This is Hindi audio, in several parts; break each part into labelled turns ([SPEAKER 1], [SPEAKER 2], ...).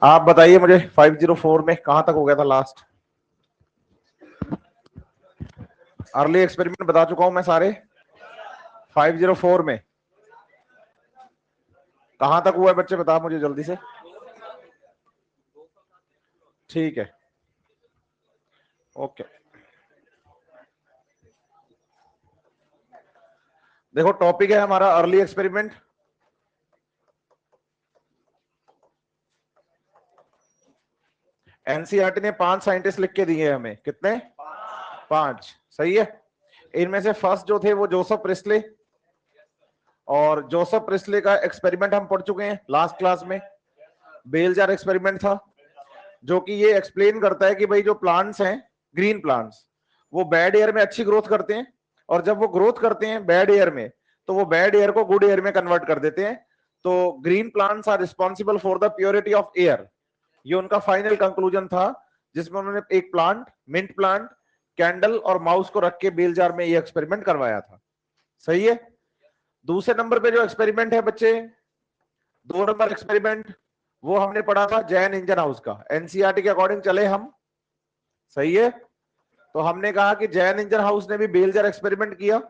[SPEAKER 1] आप बताइए मुझे 504 में कहां तक हो गया था लास्ट? अर्ली एक्सपेरिमेंट बता चुका हूं मैं सारे। 504 में कहां तक हुआ है बच्चे, बता मुझे जल्दी से। ठीक है, ओके। देखो टॉपिक है हमारा अर्ली एक्सपेरिमेंट। एनसीईआरटी ने 5 साइंटिस्ट लिख के दिए हमें, कितने? 5, सही है। इनमें से फर्स्ट जो थे वो जोसेफ प्रिस्ले, और जोसेफ प्रिस्ले का एक्सपेरिमेंट हम पढ़ चुके हैं लास्ट क्लास में। बेल जार एक्सपेरिमेंट था, जो कि ये एक्सप्लेन करता है कि भाई जो प्लांट्स हैं, ग्रीन प्लांट्स, वो बैड एयर में अच्छी ग्रोथ करते हैं, और जब वो ग्रोथ करते हैं बैड एयर में, तो वो बैड एयर को गुड एयर में कन्वर्ट कर देते हैं। तो green plants are responsible for the purity of air, ये उनका फाइनल कंक्लूजन था, जिसमें उन्होंने एक प्लांट, मिंट प्लांट, कैंडल और माउस को रख के बेल जार में ये एक्सपेरिमेंट करवाया था। सही है। दूसरे नंबर पे जो एक्सपेरिमेंट है बच्चे, 2 नंबर एक्सपेरिमेंट, वो हमने पढ़ा था जैन इंजन हाउस का। एनसीईआरटी के अकॉर्डिंग चले हम, सही है। तो हमने कहा कि जैन इंजन हाउस ने भी बेल जार एक्सपेरिमेंट किया,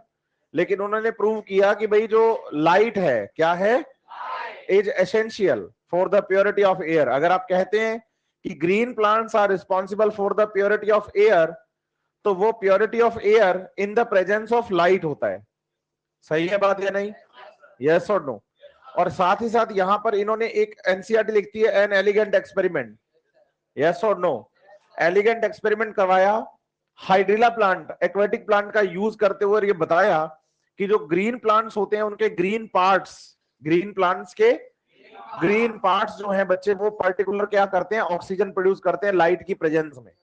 [SPEAKER 1] लेकिन उन्होंने प्रूव किया कि भाई जो लाइट है, क्या है, is essential for the purity of air. अगर आप कहते हैं कि green plants are responsible for the purity of air, तो वो purity of air in the presence of light होता है। सही है बात या नहीं? यस और नो? और साथ ही साथ यहां पर इन्होंने एक एनसीईआरटी लिखती है एन एलिगेंट एक्सपेरिमेंट, यस और नो? एलिगेंट एक्सपेरिमेंट करवाया हाइड्रिला प्लांट, एक्वेटिक प्लांट का यूज करते हुए, और ये बताया कि जो ग्रीन प्लांट्स होते हैं उनके ग्रीन पार्ट्स, ग्रीन प्लांट्स के ग्रीन पार्ट्स जो हैं बच्चे, वो पर्टिकुलर क्या करते हैं, ऑक्सीजन प्रोड्यूस करते हैं लाइट की प्रेजेंस में।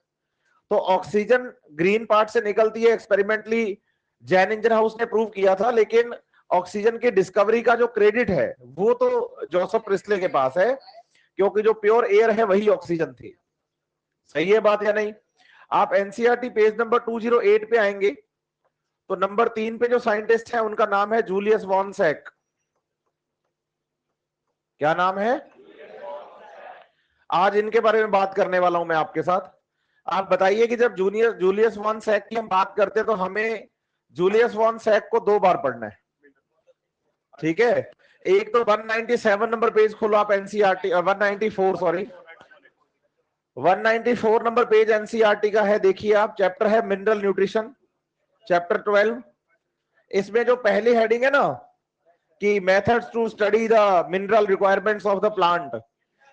[SPEAKER 1] तो ऑक्सीजन ग्रीन पार्ट से निकलती है, एक्सपेरिमेंटली जैन इंजन हाउस ने प्रूव किया था, लेकिन ऑक्सीजन की डिस्कवरी का जो क्रेडिट है वो तो जोसेफ प्रिस्ले के पास है, क्योंकि जो प्योर एयर है वही ऑक्सीजन थी। सही है बात या नहीं? आप एनसीईआरटी पेज नंबर 208 पे आएंगे, तो नंबर 3 पे जो साइंटिस्ट है उनका नाम है जूलियस वॉन सैक। क्या नाम है? आज इनके बारे में बात करने वाला हूं मैं आपके साथ। आप बताइए कि जब जूलियस वॉन सैक की हम बात करते हैं, तो हमें जूलियस वॉन सैक को 2 बार पढ़ना है, ठीक है? एक तो 197 नंबर पेज खोलो आप NCERT, 194 sorry, 194 number page NCERT का है। देखिए आप, चैप्टर है मिनरल न्यूट्रिशन, चैप्टर 12। इसमें जो पहली हेडिंग है ना कि methods to study the mineral requirements of the plant,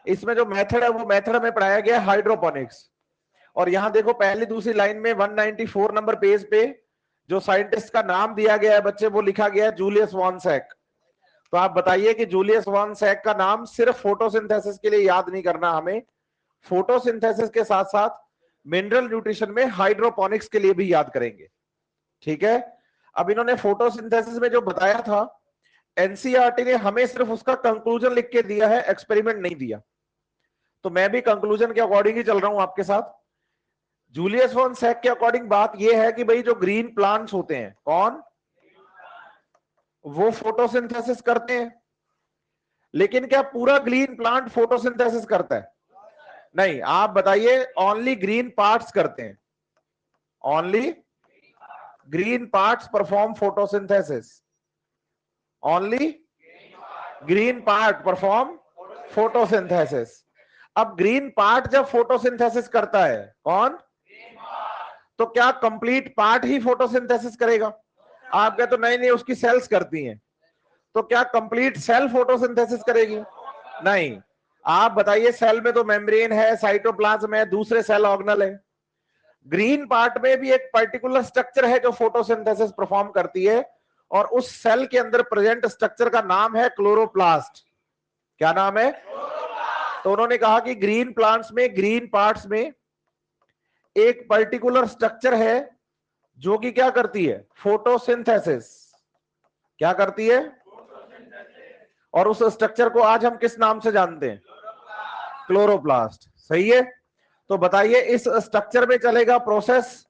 [SPEAKER 1] इसमें जो मेथड है वो मेथड हमें पढ़ाया गया हाइड्रोपोनिक्स। और यहां देखो पहली दूसरी लाइन में 194 नंबर पेज पे जो साइंटिस्ट का नाम दिया गया है बच्चे, वो लिखा गया है जूलियस वॉन सैक। तो आप बताइए कि जूलियस वॉन सैक का नाम सिर्फ फोटोसिंथेसिस के लिए याद नहीं करना हमें, फोटोसिंथेसिस के साथ साथ मिनरल न्यूट्रिशन में हाइड्रोपोनिक्स के लिए भी याद करेंगे, ठीक है? अब इन्होंने फोटोसिंथेसिस में जो बताया था, एनसीईआरटी ने हमें सिर्फ उसका कंक्लूजन लिख के दिया है, एक्सपेरिमेंट नहीं दिया। तो मैं भी कंक्लूजन के अकॉर्डिंग ही चल रहा हूं आपके साथ। जूलियस वॉन सैक के अकॉर्डिंग बात यह है कि भाई जो ग्रीन प्लांट्स होते हैं, कौन? वो फोटोसिंथेसिस करते हैं। लेकिन क्या पूरा ग्रीन प्लांट फोटोसिंथेसिस करता है? नहीं। आप बताइए, ओनली ग्रीन पार्ट्स करते हैं, only green parts perform photosynthesis, only green part perform photosynthesis. अब ग्रीन पार्ट जब फोटोसिंथेसिस करता है, कौन? तो क्या कंप्लीट पार्ट ही फोटोसिंथेसिस करेगा? आप कहते तो नहीं नहीं, उसकी सेल्स करती हैं। तो क्या कंप्लीट सेल फोटोसिंथेसिस करेगी? नहीं। आप बताइए, सेल में तो मेम्ब्रेन है, साइटोप्लाज्म है, दूसरे सेल ऑर्गेनल है। ग्रीन पार्ट में भी एक पर्टिकुलर स्ट्रक्चर है जो फोटोसिंथेसिस परफॉर्म करती है, और उस सेल के अंदर प्रेजेंट स्ट्रक्चर का नाम है क्लोरोप्लास्ट। क्या नाम है? तो उन्होंने कहा कि ग्रीन प्लांट्स में, ग्रीन पार्ट्स में एक पर्टिकुलर स्ट्रक्चर है जो कि क्या करती है? फोटोसिंथेसिस। क्या करती है? और उस स्ट्रक्चर को आज हम किस नाम से जानते हैं? क्लोरोप्लास्ट। सही है। तो बताइए, इस स्ट्रक्चर में चलेगा प्रोसेस,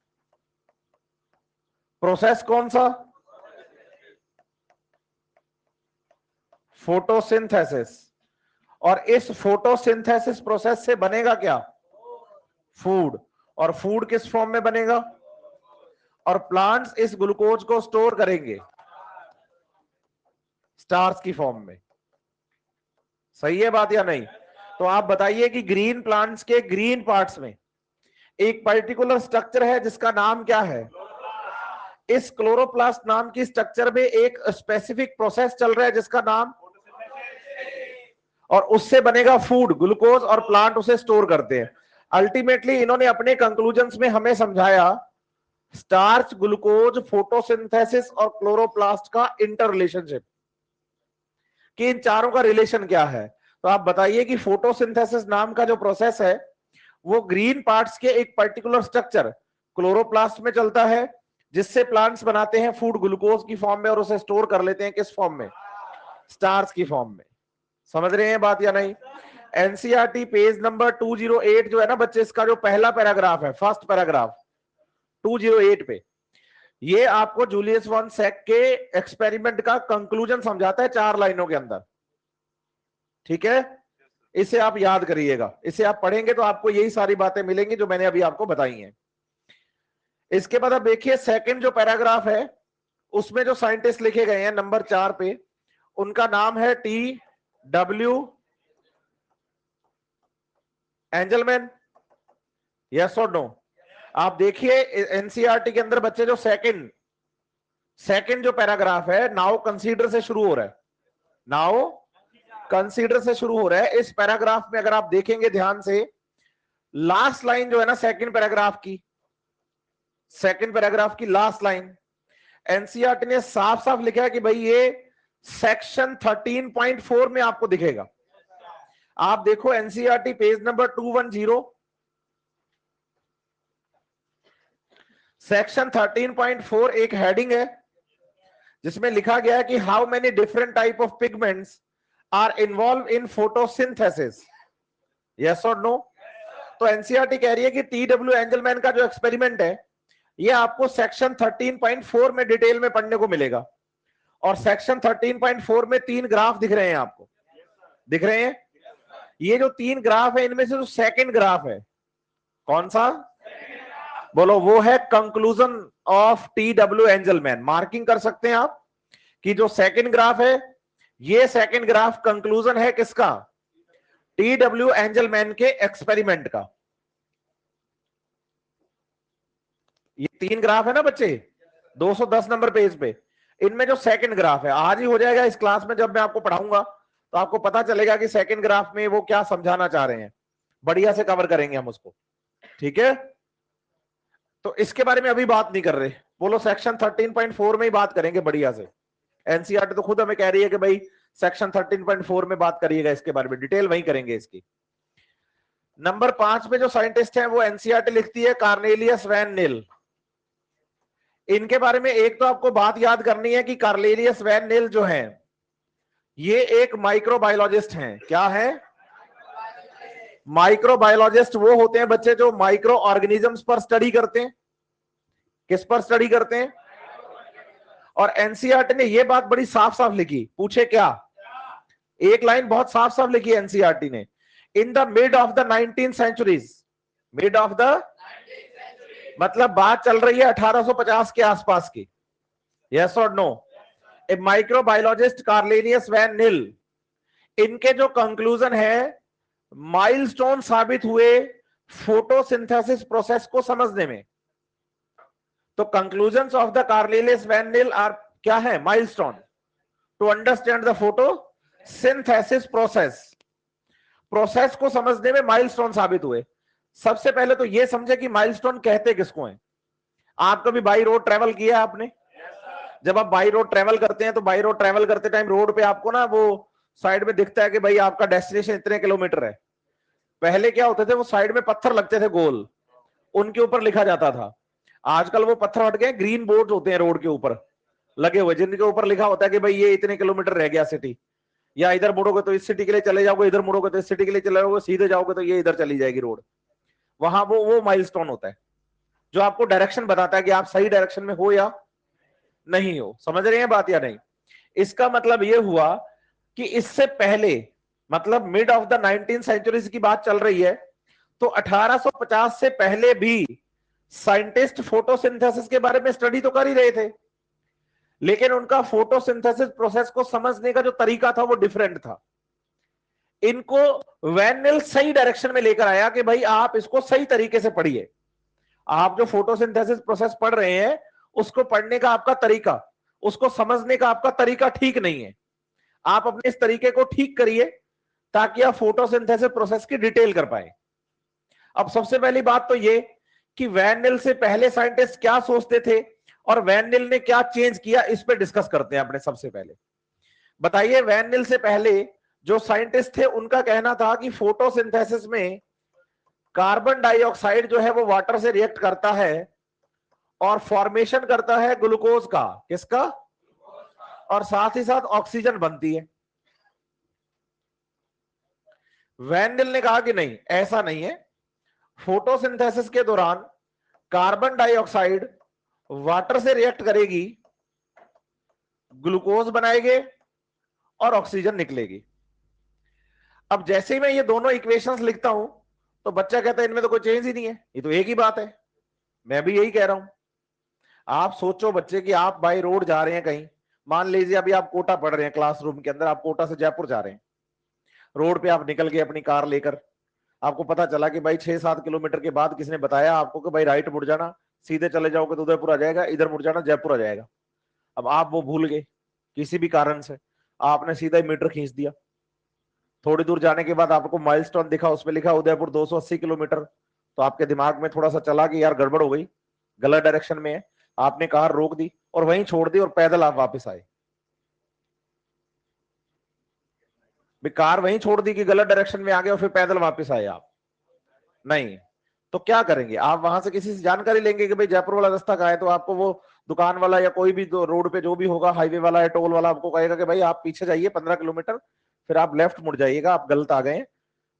[SPEAKER 1] प्रोसेस कौन सा? फोटोसिंथेसिस। और इस फोटोसिंथेसिस प्रोसेस से बनेगा क्या? फूड। और फूड किस फॉर्म में बनेगा? और प्लांट्स इस ग्लूकोज को स्टोर करेंगे स्टार्च की फॉर्म में। सही है बात या नहीं? तो आप बताइए कि ग्रीन प्लांट्स के ग्रीन पार्ट्स में एक पर्टिकुलर स्ट्रक्चर है जिसका नाम क्या है? इस क्लोरोप्लास्ट नाम की स्ट्रक्चर में एक स्पेसिफिक प्रोसेस चल रहा है जिसका नाम, और उससे बनेगा फूड ग्लूकोज, और प्लांट उसे स्टोर करते हैं। अल्टीमेटली इन्होंने अपने कंक्लूजन्स में हमें समझाया स्टार्च, ग्लूकोज, फोटोसिंथेसिस और क्लोरोप्लास्ट का इंटर रिलेशनशिप, कि इन चारों का रिलेशन क्या है। तो आप बताइए कि फोटोसिंथेसिस नाम का जो प्रोसेस है वो ग्रीन पार्ट्स के एक पर्टिकुलर स्ट्रक्चर क्लोरोप्लास्ट में चलता है, जिससे प्लांट्स बनाते हैं फूड ग्लूकोज की फॉर्म में, और उसे स्टोर कर लेते हैं किस फॉर्म में? स्टार्च की फॉर्म में। समझ रहे हैं बात या नहीं? एनसीईआरटी पेज नंबर 208 जो है ना बच्चे, इसका जो पहला पैराग्राफ है, फर्स्ट पैराग्राफ 208 पे, ये आपको जूलियस वॉन सैक के एक्सपेरिमेंट का कंक्लूजन समझाता है 4 लाइनों के अंदर। ठीक है, इसे आप याद करिएगा, इसे आप पढ़ेंगे तो आपको यही सारी बातें मिलेंगी जो मैंने अभी आपको बताई हैं। इसके बाद आप देखिए सेकंड जो पैराग्राफ है उसमें जो साइंटिस्ट लिखे गए हैं नंबर 4 पे, उनका नाम है TW एंजलमैन। यस और नो? आप देखिए एनसीईआरटी के अंदर बच्चे जो सेकंड जो पैराग्राफ है, नाउ कंसीडर से शुरू हो रहा है, नाउ कंसीडर से शुरू हो रहा है। इस पैराग्राफ में अगर आप देखेंगे ध्यान से, लास्ट लाइन जो है ना सेकंड पैराग्राफ की लास्ट लाइन, एनसीईआरटी ने साफ साफ लिखा है कि भाई ये सेक्शन 13.4 में आपको दिखेगा। आप देखो एनसीईआरटी पेज नंबर 210, सेक्शन 13.4 एक हेडिंग है जिसमें लिखा गया है कि how many different type of pigments are involve in photosynthesis. Yes और नो? तो एनसीईआरटी कह रही है कि TW एंजलमैन का जो एक्सपेरिमेंट है ये आपको सेक्शन 13.4 में डिटेल में पढ़ने को मिलेगा। और सेक्शन 13.4 में 3 ग्राफ दिख रहे हैं आपको, दिख रहे हैं? ये जो 3 ग्राफ है इनमें से जो सेकंड ग्राफ है, कौन सा? बोलो। वो है conclusion of TW Angelman. Marking कर सकते हैं आप कि जो सेकंड ग्राफ है, ये सेकंड ग्राफ कंक्लूजन है किसका? TW एंजलमैन के एक्सपेरिमेंट का। ये 3 ग्राफ है ना बच्चे 210 नंबर पेज पे, इनमें जो सेकंड ग्राफ है, आज ही हो जाएगा इस क्लास में, जब मैं आपको पढ़ाऊंगा तो आपको पता चलेगा कि सेकंड ग्राफ में वो क्या समझाना चाह रहे हैं। बढ़िया से कवर करेंगे हम उसको। ठीक है, तो इसके बारे में अभी बात नहीं कर रहे। बोलो सेक्शन 13.4 में ही बात करेंगे बढ़िया से। एनसीईआरटी तो खुद हमें कह रही है कि भाई सेक्शन 13.4 में बात करिएगा, इसके बारे में डिटेल वही करेंगे इसकी। नंबर 5 में जो साइंटिस्ट हैं वो एनसीईआरटी लिखती है कार्नेलियस वैन निल। इनके बारे में एक तो आपको बात याद करनी है कि कार्नेलियस वैन निल जो है ये एक माइक्रोबायोलॉजिस्ट हैं। क्या है? माइक्रोबायोलॉजिस्ट वो होते हैं बच्चे जो माइक्रो ऑर्गेनिजम्स पर स्टडी करते हैं। किस पर स्टडी करते हैं? और एनसीईआरटी ने ये बात बड़ी साफ साफ लिखी, पूछे क्या? एक लाइन बहुत साफ साफ लिखी एनसीईआरटी ने, in the mid of the 19th centuries, mid of the मतलब बात चल रही है 1850 के आसपास की। यस और नो? ए माइक्रोबायोलॉजिस्ट कार्नेलियस वैन निल, इनके जो कंक्लूजन है माइलस्टोन साबित हुए फोटोसिंथेसिस प्रोसेस को समझने में। तो conclusions of the Cornelius van Niel are क्या है? Milestone to understand the photosynthesis process को समझने में माइलस्टोन साबित हुए। सबसे पहले तो ये समझे कि माइलस्टोन कहते किसको हैं। आप कभी बाई रोड ट्रेवल किया है आपने? जब आप बाई रोड ट्रेवल करते हैं तो बाई रोड ट्रेवल करते टाइम रोड पे आपको ना वो साइड में दिखता है कि भाई आपका डेस्टिनेशन इतने किलोमीटर है। पहले क्या होते थे, वो साइड में पत्थर लगते थे गोल, उनके ऊपर लिखा जाता था। आजकल वो पत्थर हट गए, ग्रीन बोर्ड होते हैं रोड के ऊपर लगे हुए, जिनके ऊपर लिखा होता है कि भाई ये इतने किलोमीटर रह गया सिटी, या इधर मुड़ोगे तो इस सिटी के लिए चले जाओगे, इधर मुड़ोगे तो इस सिटी के लिए चले जाओगे, सीधे जाओगे तो ये इधर चली जाएगी रोड। वहां वो माइलस्टोन होता है जो आपको डायरेक्शन बताता है कि आप सही डायरेक्शन में हो या नहीं हो। समझ रहे हैं बात या नहीं? इसका मतलब यह हुआ कि इससे पहले मतलब mid of the 19th century की बात चल रही है, तो 1850 से पहले भी साइंटिस्ट फोटोसिंथेसिस के बारे में स्टडी तो कर ही रहे थे, लेकिन उनका फोटोसिंथेसिस प्रोसेस को समझने का जो तरीका था वो डिफरेंट था। इनको वैन नील सही डायरेक्शन में लेकर आया कि भाई आप इसको सही तरीके से पढ़िए, आप जो फोटोसिंथेसिस प्रोसेस पढ़ रहे हैं उसको पढ़ने का आपका तरीका, उसको समझने का आपका तरीका ठीक नहीं है, आप अपने इस तरीके को ठीक करिए ताकि आप फोटोसिंथेसिस प्रोसेस की डिटेल कर पाए। अब सबसे पहली बात तो ये कि वैन नील से पहले साइंटिस्ट क्या सोचते थे और वैन नील ने क्या चेंज किया, इस पे डिस्कस करते हैं अपने। सबसे पहले बताइए, वैन नील से पहले जो साइंटिस्ट थे उनका कहना था कि फोटोसिंथेसिस में कार्बन डाइऑक्साइड जो है वो वाटर से रिएक्ट करता है और फॉर्मेशन करता है ग्लूकोज का, किसका, और साथ ही साथ ऑक्सीजन बनती है। वैन नील ने कहा कि नहीं, ऐसा नहीं है, फोटोसिंथेसिस के दौरान कार्बन डाइऑक्साइड वाटर से रिएक्ट करेगी, ग्लूकोज बनाएगी और ऑक्सीजन निकलेगी। अब जैसे ही मैं ये दोनों इक्वेशंस लिखता हूं तो बच्चा कहता है इनमें तो कोई चेंज ही नहीं है, ये तो एक ही बात है। मैं भी यही कह रहा हूं। आप सोचो बच्चे कि आप बाई रोड जा रहे हैं कहीं, मान लीजिए अभी आप कोटा पढ़ रहे हैं, क्लासरूम के अंदर आप कोटा से जयपुर जा रहे हैं, रोड पे आप निकल गए अपनी कार लेकर, आपको पता चला कि भाई 6-7 किलोमीटर के बाद किसने बताया आपको कि भाई राइट मुड़ जाना, सीधे चले जाओगे तो उदयपुर आ जाएगा, इधर मुड़ जाना जयपुर आ जाएगा। अब आप वो भूल गए किसी भी कारण से, आपने सीधा ही मीटर खींच दिया। थोड़ी दूर जाने के बाद आपको माइलस्टोन दिखा, उसमें लिखा उदयपुर 280 किलोमीटर, तो आपके दिमाग में थोड़ा सा चला कि यार गड़बड़ हो गई, गलत डायरेक्शन में है। आपने कार रोक दी और वहीं छोड़ दी और पैदल आप वापस आए। कार वहीं छोड़ दी कि गलत डायरेक्शन में आ गए और फिर पैदल वापस आए आप? नहीं। तो क्या करेंगे आप? वहां से किसी से जानकारी लेंगे कि भाई जयपुर वाला रास्ता कहाँ है, तो आपको वो दुकान वाला या कोई भी रोड पे जो भी होगा, हाईवे वाला या टोल वाला, आपको कहेगा कि भाई आप पीछे जाइए 15 किलोमीटर, फिर आप लेफ्ट मुड़ जाइएगा, आप गलत आ गए हैं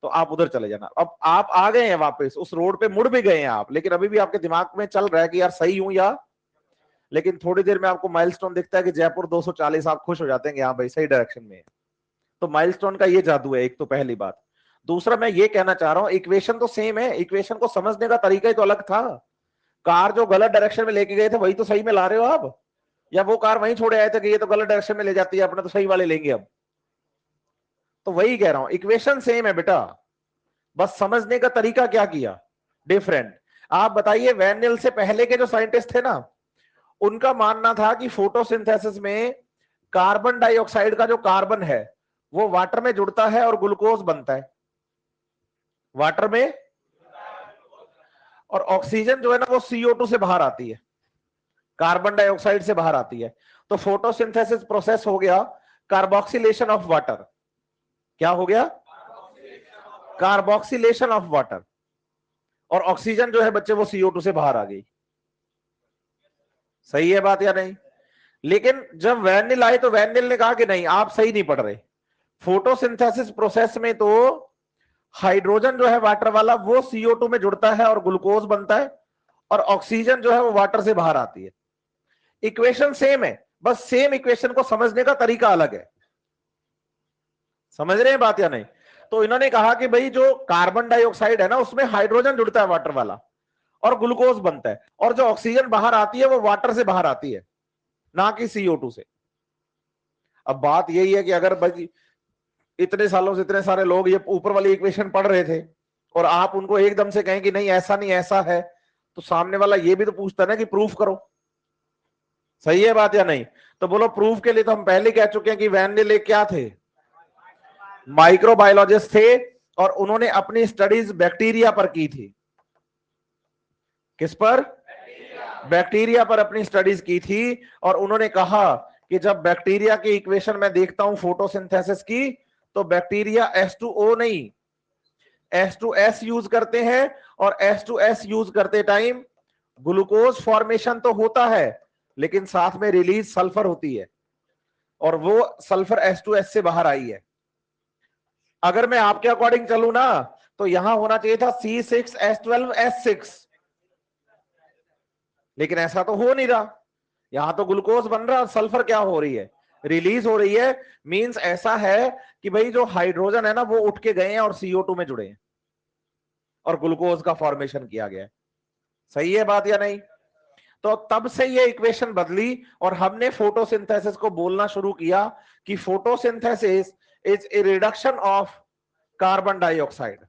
[SPEAKER 1] तो आप उधर चले जाना। अब आप आ गए हैं वापस उस रोड पे, मुड़ भी गए हैं आप, लेकिन अभी भी आपके दिमाग में चल रहा है कि यार सही हूं या, लेकिन थोड़ी देर में आपको माइलस्टोन दिखता है कि जयपुर 240, आप खुश हो जाते हैं कि हाँ भाई सही डायरेक्शन में है। तो माइलस्टोन का ये जादू है, एक तो पहली बात। दूसरा मैं ये कहना चाह रहा हूं, इक्वेशन तो सेम है, इक्वेशन को समझने का तरीका ही तो अलग था। कार जो गलत डायरेक्शन में लेके गए थे वही तो सही में ला रहे हो आप, या वो कार वहीं छोड़े आए थे कि ये तो गलत डायरेक्शन में ले जाती है, अपने तो सही वाले लेंगे अब। तो वही कह रहा हूं, इक्वेशन सेम है बेटा, बस समझने का तरीका क्या किया, डिफरेंट। आप बताइए, वैन नील से पहले के जो साइंटिस्ट थे ना, उनका मानना था कि फोटोसिंथेसिस में कार्बन डाइऑक्साइड का जो कार्बन है वो वाटर में जुड़ता है और ग्लूकोज बनता है, वाटर में, और ऑक्सीजन जो है ना वो CO2 से बाहर आती है, कार्बन डाइऑक्साइड से बाहर आती है। तो फोटोसिंथेसिस प्रोसेस हो गया कार्बोक्सिलेशन ऑफ वाटर। क्या हो गया? कार्बोक्सिलेशन ऑफ वाटर, और ऑक्सीजन जो है बच्चे वो CO2 से बाहर आ गई। सही है बात या नहीं? लेकिन जब वैन नील आए तो वैन नील ने कहा कि नहीं, आप सही नहीं पढ़ रहे, फोटोसिंथेसिस प्रोसेस में तो हाइड्रोजन जो है वाटर वाला वो CO2 में जुड़ता है और ग्लूकोज बनता है, और ऑक्सीजन जो है वो वाटर से बाहर आती है। इक्वेशन सेम है, बस सेम इक्वेशन को समझने का तरीका अलग है। समझ रहे हैं बात या नहीं? तो इन्होंने कहा कि भाई जो कार्बन डाइऑक्साइड है ना उसमें हाइड्रोजन जुड़ता है वाटर वाला और ग्लूकोज बनता है, और जो ऑक्सीजन बाहर आती है वो वाटर से बाहर आती है, ना कि CO2 से। अब बात यही है कि अगर भाई इतने सालों से इतने सारे लोग ये ऊपर वाली इक्वेशन पढ़ रहे थे और आप उनको एकदम से कहें कि नहीं ऐसा नहीं ऐसा है, तो सामने वाला ये भी तो पूछता है ना कि प्रूफ करो। सही है बात या नहीं? तो बोलो प्रूफ के लिए तो हम पहले कह चुके हैं कि वैन नील क्या थे, माइक्रोबायोलॉजिस्ट थे, और उन्होंने अपनी स्टडीज बैक्टीरिया पर की थी। किस पर? बैक्टीरिया पर अपनी स्टडीज की थी, और उन्होंने कहा कि जब बैक्टीरिया की इक्वेशन में देखता हूं फोटोसिंथेसिस की, तो बैक्टीरिया H2O नहीं H2S यूज करते हैं, और H2S यूज करते टाइम ग्लूकोज फॉर्मेशन तो होता है लेकिन साथ में रिलीज सल्फर होती है, और वो सल्फर H2S से बाहर आई है। अगर मैं आपके अकॉर्डिंग चलूं ना तो यहां होना चाहिए था C6H12S6, लेकिन ऐसा तो हो नहीं रहा, यहां तो ग्लूकोज बन रहा, सल्फर क्या हो रही है, रिलीज हो रही है मींस ऐसा है कि भाई जो हाइड्रोजन है ना वो उठ के गए हैं और CO2 में जुड़े हैं और ग्लूकोज का फॉर्मेशन किया गया है। सही है बात या नहीं? तो तब से ये इक्वेशन बदली और हमने फोटोसिंथेसिस को बोलना शुरू किया कि photosynthesis is a reduction of carbon dioxide,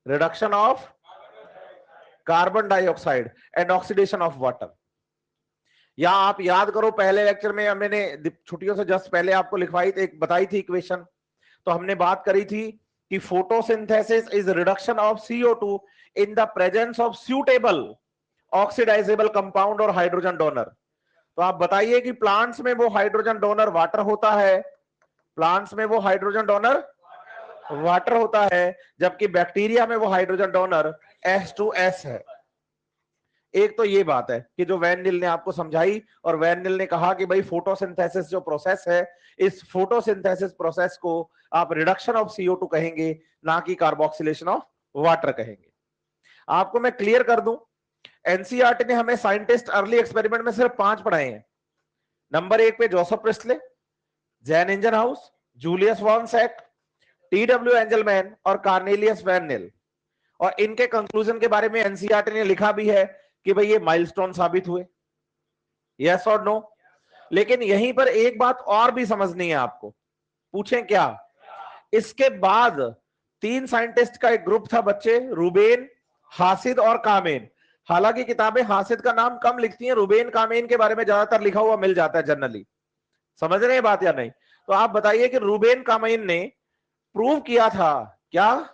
[SPEAKER 1] reduction of carbon dioxide and oxidation of water. या आप याद करो पहले लेक्चर में मैंने छुट्टियों से जस्ट पहले आपको लिखवाई थी, एक बताई थी इक्वेशन। तो हमने बात करी थी कि photosynthesis is reduction of CO2 in the presence of suitable oxidizable compound और हाइड्रोजन डोनर। तो आप बताइए कि प्लांट्स में वो हाइड्रोजन डोनर वाटर होता है, प्लांट्स में वो हाइड्रोजन डोनर वाटर होता है, जबकि बैक्टीरिया में वो हाइड्रोजन डोनर H2S है। एक तो ये बात है कि जो वैन नील ने आपको समझाई, और वैन नील ने कहा कि भाई फोटोसिंथेसिस जो प्रोसेस है, इस फोटोसिंथेसिस प्रोसेस को आप रिडक्शन ऑफ CO2 कहेंगे, ना कि कार्बोक्सिलेशन ऑफ वाटर कहेंगे। आपको मैं क्लियर कर दूं, एनसीईआरटी ने हमें साइंटिस्ट अर्ली एक्सपेरिमेंट में सिर्फ 5 पढ़ाए हैं। नंबर 1 पे Joseph Priestley, Jan Ingenhousz, Julius von Sachs, TW Engelmann और कार्नेलियस वैन नील। और इनके कंक्लूजन के बारे में एनसीईआरटी ने लिखा भी है कि भाई ये माइलस्टोन साबित हुए, यस और नो। लेकिन यहीं पर एक बात और भी समझनी है आपको, पूछें क्या? इसके बाद 3 साइंटिस्ट का एक ग्रुप था बच्चे, रूबेन, हासिद और कामेन। हालांकि किताबें हासिद का नाम कम लिखती हैं, रूबेन कामेन के बारे में ज्यादातर लिखा हुआ मिल जाता है जनरली। समझ रहे हैं बात या नहीं? तो आप बताइए कि रूबेन कामेन ने प्रूव किया था क्या?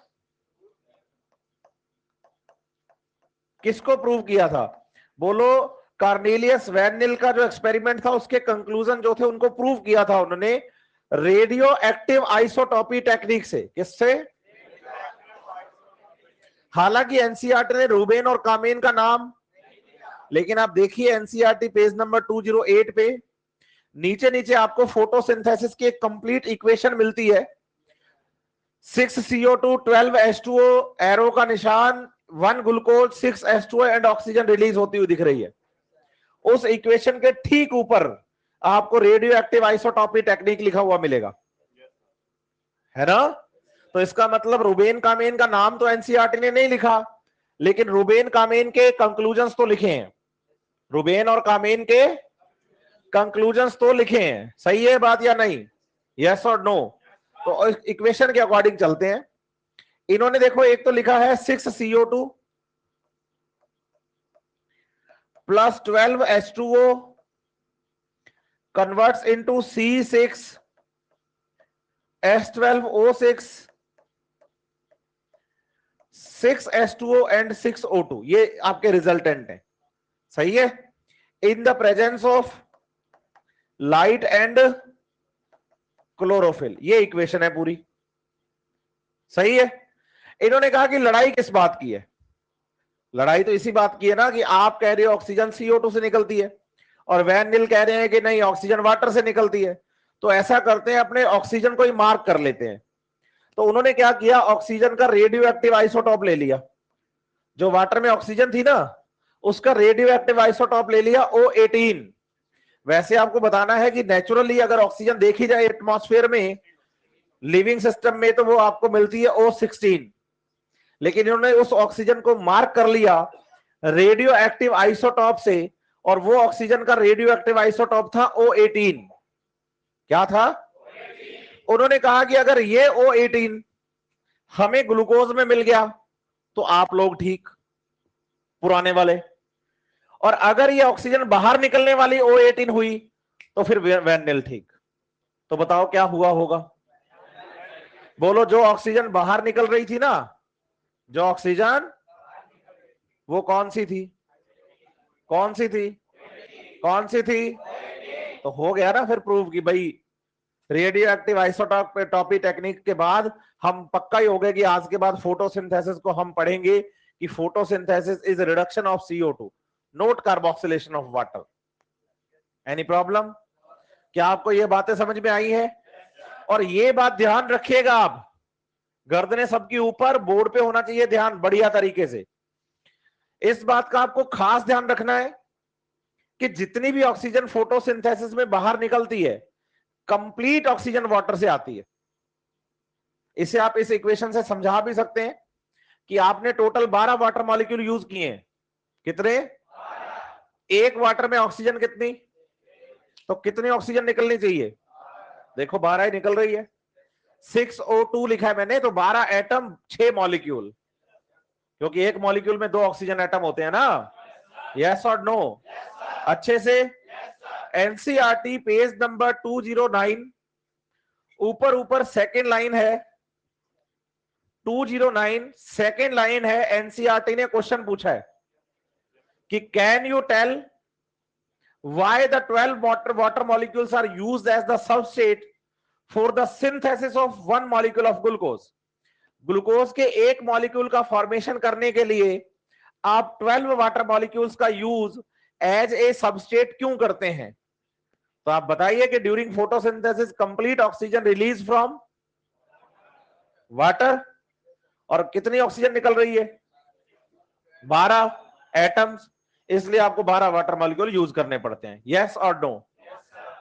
[SPEAKER 1] किसको प्रूव किया था? बोलो। कार्नेलियस वैन नील का जो एक्सपेरिमेंट था उसके कंक्लूजन जो थे उनको प्रूव किया था उन्होंने रेडियो एक्टिव आइसोटोपी टेक्निक से। किससे? हालांकि एनसीईआरटी ने रूबेन और कामेन का नाम, लेकिन आप देखिए एनसीईआरटी पेज नंबर 208 पे नीचे नीचे आपको फोटोसिंथेसिस की एक कंप्लीट इक्वेशन मिलती है। 6CO2 12H2O, एरो का निशान, 1 glucose, 6H2O and oxygen release होती हुई दिख रही है। उस इक्वेशन के ठीक ऊपर आपको रेडियो एक्टिव आइसोटोपी टेक्निक लिखा हुआ मिलेगा, है ना? तो इसका मतलब रूबेन कामेन का नाम तो एनसीईआरटी ने नहीं लिखा, लेकिन रूबेन कामेन के कंक्लूजन्स तो लिखे हैं, रूबेन और कामेन के कंक्लूजन्स तो लिखे हैं। सही है बात या नहीं? यस और नो? तो इक्वेशन के अकॉर्डिंग चलते हैं। इन्होंने देखो एक तो लिखा है 6CO2 plus 12H2O converts into C6H12O6 6H2O and 6O2, ये आपके रिजल्टेंट है। सही है? इन the presence of light and chlorophyll, ये इक्वेशन है पूरी। सही है? इन्होंने कहा कि लड़ाई किस बात की है? लड़ाई तो इसी बात की है ना कि आप कह रहे हो ऑक्सीजन CO2 से निकलती है और वैन नील कह रहे हैं कि नहीं ऑक्सीजन वाटर से निकलती है। तो ऐसा करते हैं, अपने ऑक्सीजन को ही मार्क कर लेते हैं। तो उन्होंने क्या किया, ऑक्सीजन का रेडियो एक्टिव आइसोटॉप ले लिया, जो वाटर में ऑक्सीजन थी ना उसका रेडियो एक्टिव आइसोटॉप ले लिया O18। वैसे आपको बताना है कि नेचुरली अगर ऑक्सीजन देखी जाए एटमॉस्फेयर में लिविंग सिस्टम में तो वो आपको मिलती है O16, लेकिन इन्होंने उस ऑक्सीजन को मार्क कर लिया रेडियो एक्टिव आइसोटॉप से, और वो ऑक्सीजन का रेडियो एक्टिव आइसोटॉप था O18। क्या था? उन्होंने कहा कि अगर ये O18 हमें ग्लूकोज में मिल गया तो आप लोग ठीक, पुराने वाले, और अगर ये ऑक्सीजन बाहर निकलने वाली O18 हुई तो फिर वैन नील ठीक। तो बताओ क्या हुआ होगा? बोलो। जो ऑक्सीजन बाहर निकल रही थी ना, जो ऑक्सीजन, वो कौन सी थी? कौन सी थी? कौन सी थी? तो हो गया ना फिर प्रूव कि भाई रेडियो एक्टिव आइसोटोपी टेक्निक के बाद हम पक्का ही हो गए कि आज के बाद फोटोसिंथेसिस को हम पढ़ेंगे कि photosynthesis is reduction of CO2, note carboxylation of water. Any problem? क्या आपको ये बातें समझ में आई है? और ये बात ध्यान रखिएगा आप, गर्दनें सबकी ऊपर, बोर्ड पे होना चाहिए ध्यान बढ़िया तरीके से। इस बात का आपको खास ध्यान रखना है कि जितनी भी ऑक्सीजन फोटोसिंथेसिस में बाहर निकलती है कंप्लीट ऑक्सीजन वाटर से आती है। इसे आप इस इक्वेशन से समझा भी सकते हैं कि आपने टोटल 12 वाटर मॉलिक्यूल यूज किए हैं। कितने? एक वाटर में ऑक्सीजन कितनी? तो कितनी ऑक्सीजन निकलनी चाहिए? देखो 12 ही निकल रही है। 6O2 लिखा है मैंने, तो 12 एटम 6 मॉलिक्यूल, क्योंकि एक मॉलिक्यूल में 2 ऑक्सीजन एटम होते हैं ना। यस और नो? अच्छे से। एनसीईआरटी पेज नंबर 209, ऊपर सेकंड लाइन है, 209 सेकंड लाइन है। एनसीईआरटी ने क्वेश्चन पूछा है कि can you tell why the 12 water molecules are used as the substrate for the synthesis of one molecule of glucose। Glucose के एक मॉलिक्यूल का फॉर्मेशन करने के लिए आप 12 वाटर मॉलिक्यूल्स का यूज एज ए सबस्ट्रेट क्यों करते हैं? तो आप बताइए कि during photosynthesis complete oxygen release from water, और कितनी ऑक्सीजन निकल रही है? 12 एटम्स, इसलिए आपको 12 वाटर मॉलिक्यूल यूज करने पड़ते हैं। यस और नो?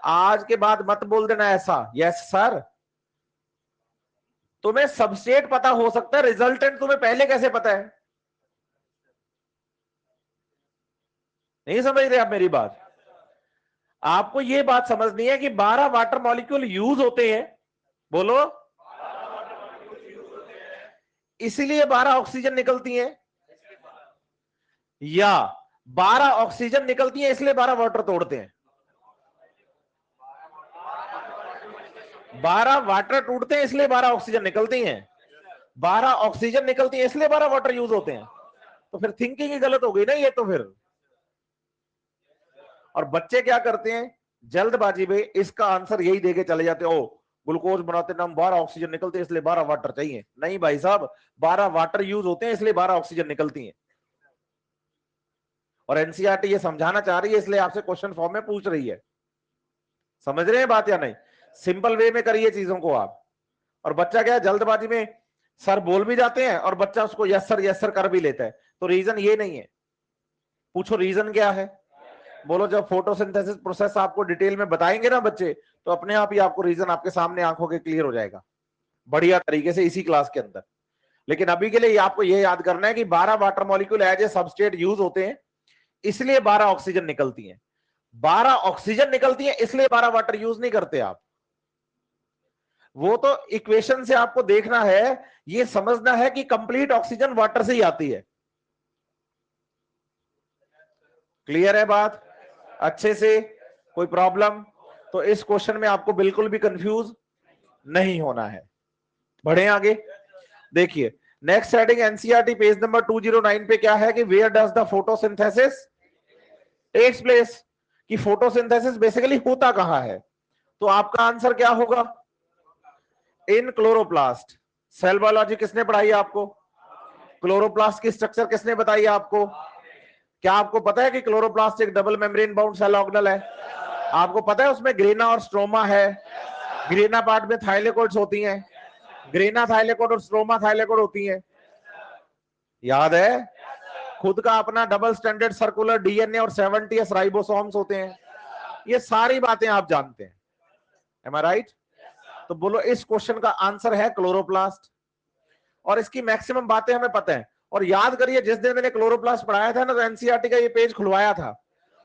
[SPEAKER 1] आज के बाद मत बोल देना ऐसा यस सर। तुम्हें सबस्ट्रेट पता हो सकता है, रिजल्टेंट तुम्हें पहले कैसे पता है? नहीं समझ रहे आप मेरी बात? आपको यह बात समझनी है कि 12 वाटर मॉलिक्यूल यूज होते हैं, बोलो, इसीलिए 12 ऑक्सीजन निकलती हैं, या 12 ऑक्सीजन निकलती है इसलिए 12 वाटर तोड़ते हैं? 12 वाटर टूटते हैं इसलिए 12 ऑक्सीजन निकलती हैं, 12 ऑक्सीजन निकलती है इसलिए 12 वाटर यूज होते हैं। तो फिर थिंकिंग ही गलत हो गई ना ये तो फिर। और बच्चे क्या करते हैं, जल्दबाजी में इसका आंसर यही देके चले जाते हो, ग्लूकोज बनाते ना 12 ऑक्सीजन निकलते हैं इसलिए 12 वाटर चाहिए। नहीं भाई साहब, 12 वाटर यूज होते हैं इसलिए 12 ऑक्सीजन निकलती है। और एनसीईआरटी ये समझाना चाह रही है, इसलिए आपसे क्वेश्चन फॉर्म में पूछ रही है। समझ रहे हैं बात या नहीं? सिंपल वे में करिए चीजों को आप। और बच्चा क्या है, जल्दबाजी में सर बोल भी जाते हैं और बच्चा उसको यस सर कर भी लेता है। तो रीजन ये नहीं है। पूछो रीजन क्या है? बोलो, जब फोटोसिंथेसिस प्रोसेस आपको डिटेल में बताएंगे ना बच्चे, तो अपने आप ही आपको रीजन आपके सामने आंखों के क्लियर हो जाएगा बढ़िया तरीके से इसी क्लास के अंदर। लेकिन अभी के लिए आपको यह याद करना है कि 12 water molecule as a substrate use होते हैं, इसलिए 12 ऑक्सीजन निकलती है। 12 ऑक्सीजन निकलती है इसलिए 12 वाटर यूज नहीं करते आप। वो तो इक्वेशन से आपको देखना है, ये समझना है कि कंप्लीट ऑक्सीजन वाटर से ही आती है। क्लियर है बात? अच्छे से? कोई प्रॉब्लम? तो इस क्वेश्चन में आपको बिल्कुल भी कंफ्यूज नहीं होना है। बढ़े आगे, देखिए next heading NCERT page number 209 पे क्या है कि where does the photosynthesis takes place, कि फोटोसिंथेसिस बेसिकली होता कहां है? तो आपका आंसर क्या होगा? इन क्लोरोप्लास्ट। सेल बायोलॉजी किसने पढ़ाई आपको? क्लोरोप्लास्ट की स्ट्रक्चर किसने बताई आपको? क्या आपको पता है कि क्लोरोप्लास्ट एक double membrane bound cell organelle है? आपको पता है उसमें ग्रेना और स्ट्रोमा है? ग्रेना पार्ट में थाइलेकोइड्स होती हैं, ग्रेना थाइलेकोइड और स्ट्रोमा थाइलेकोइड होती हैं। याद है? खुद का अपना डबल स्टैंडर्ड सर्कुलर डीएनए और 70s राइबोसोम्स होते हैं। ये सारी बातें आप जानते हैं। एम आई राइट? तो बोलो, इस क्वेश्चन का आंसर है क्लोरोप्लास्ट। और इसकी मैक्सिमम बातें हमें पता है। और याद करिए, जिस दिन मैंने क्लोरोप्लास्ट पढ़ाया था ना, तो एनसीईआरटी का ये पेज खुलवाया था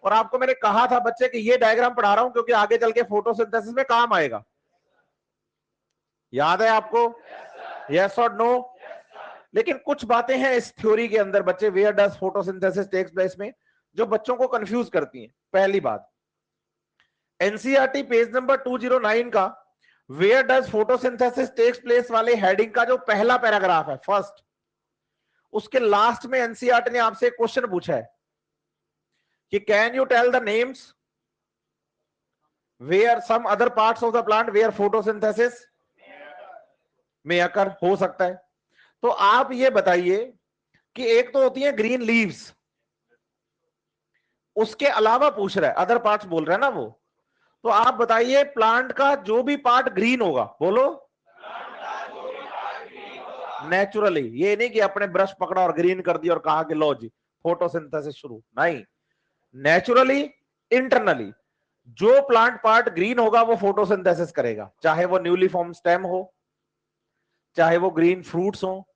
[SPEAKER 1] और आपको मैंने कहा था बच्चे कि ये डायग्राम पढ़ा रहा हूं क्योंकि आगे चल के फोटोसिंथेसिस में काम आएगा। याद है आपको? यस और नो? लेकिन कुछ बातें हैं इस थ्योरी के अंदर बच्चे, where does photosynthesis takes place में, जो बच्चों को कंफ्यूज करती हैं। पहली बात, एनसीईआरटी पेज नंबर 209 का where does photosynthesis takes place वाले हेडिंग का जो पहला पैराग्राफ है, फर्स्ट, उसके लास्ट में एनसीईआरटी ने आपसे एक क्वेश्चन पूछा है कि can you tell the names where some other parts of the plant where photosynthesis में अकर हो सकता है। तो आप ये बताइए कि एक तो होती है ग्रीन लीव्स, उसके अलावा पूछ रहा है, अदर पार्ट्स बोल रहा है ना वो। तो आप बताइए प्लांट का जो भी पार्ट ग्रीन होगा, बोलो, नेचुरली। ये नहीं कि अपने ब्रश पकड़ा और ग्रीन कर दिया और कहा कि लो जी फोटोसिंथेसिस शुरू, नहीं, नेचुरली, इंटरनली। जो प्लांट पार्ट ग्रीन होगा वो फोटोसिंथेसिस करेगा, चाहे वो न्यूली फॉर्म स्टेम हो, चाहे वो ग्रीन फ्रूट्स हो।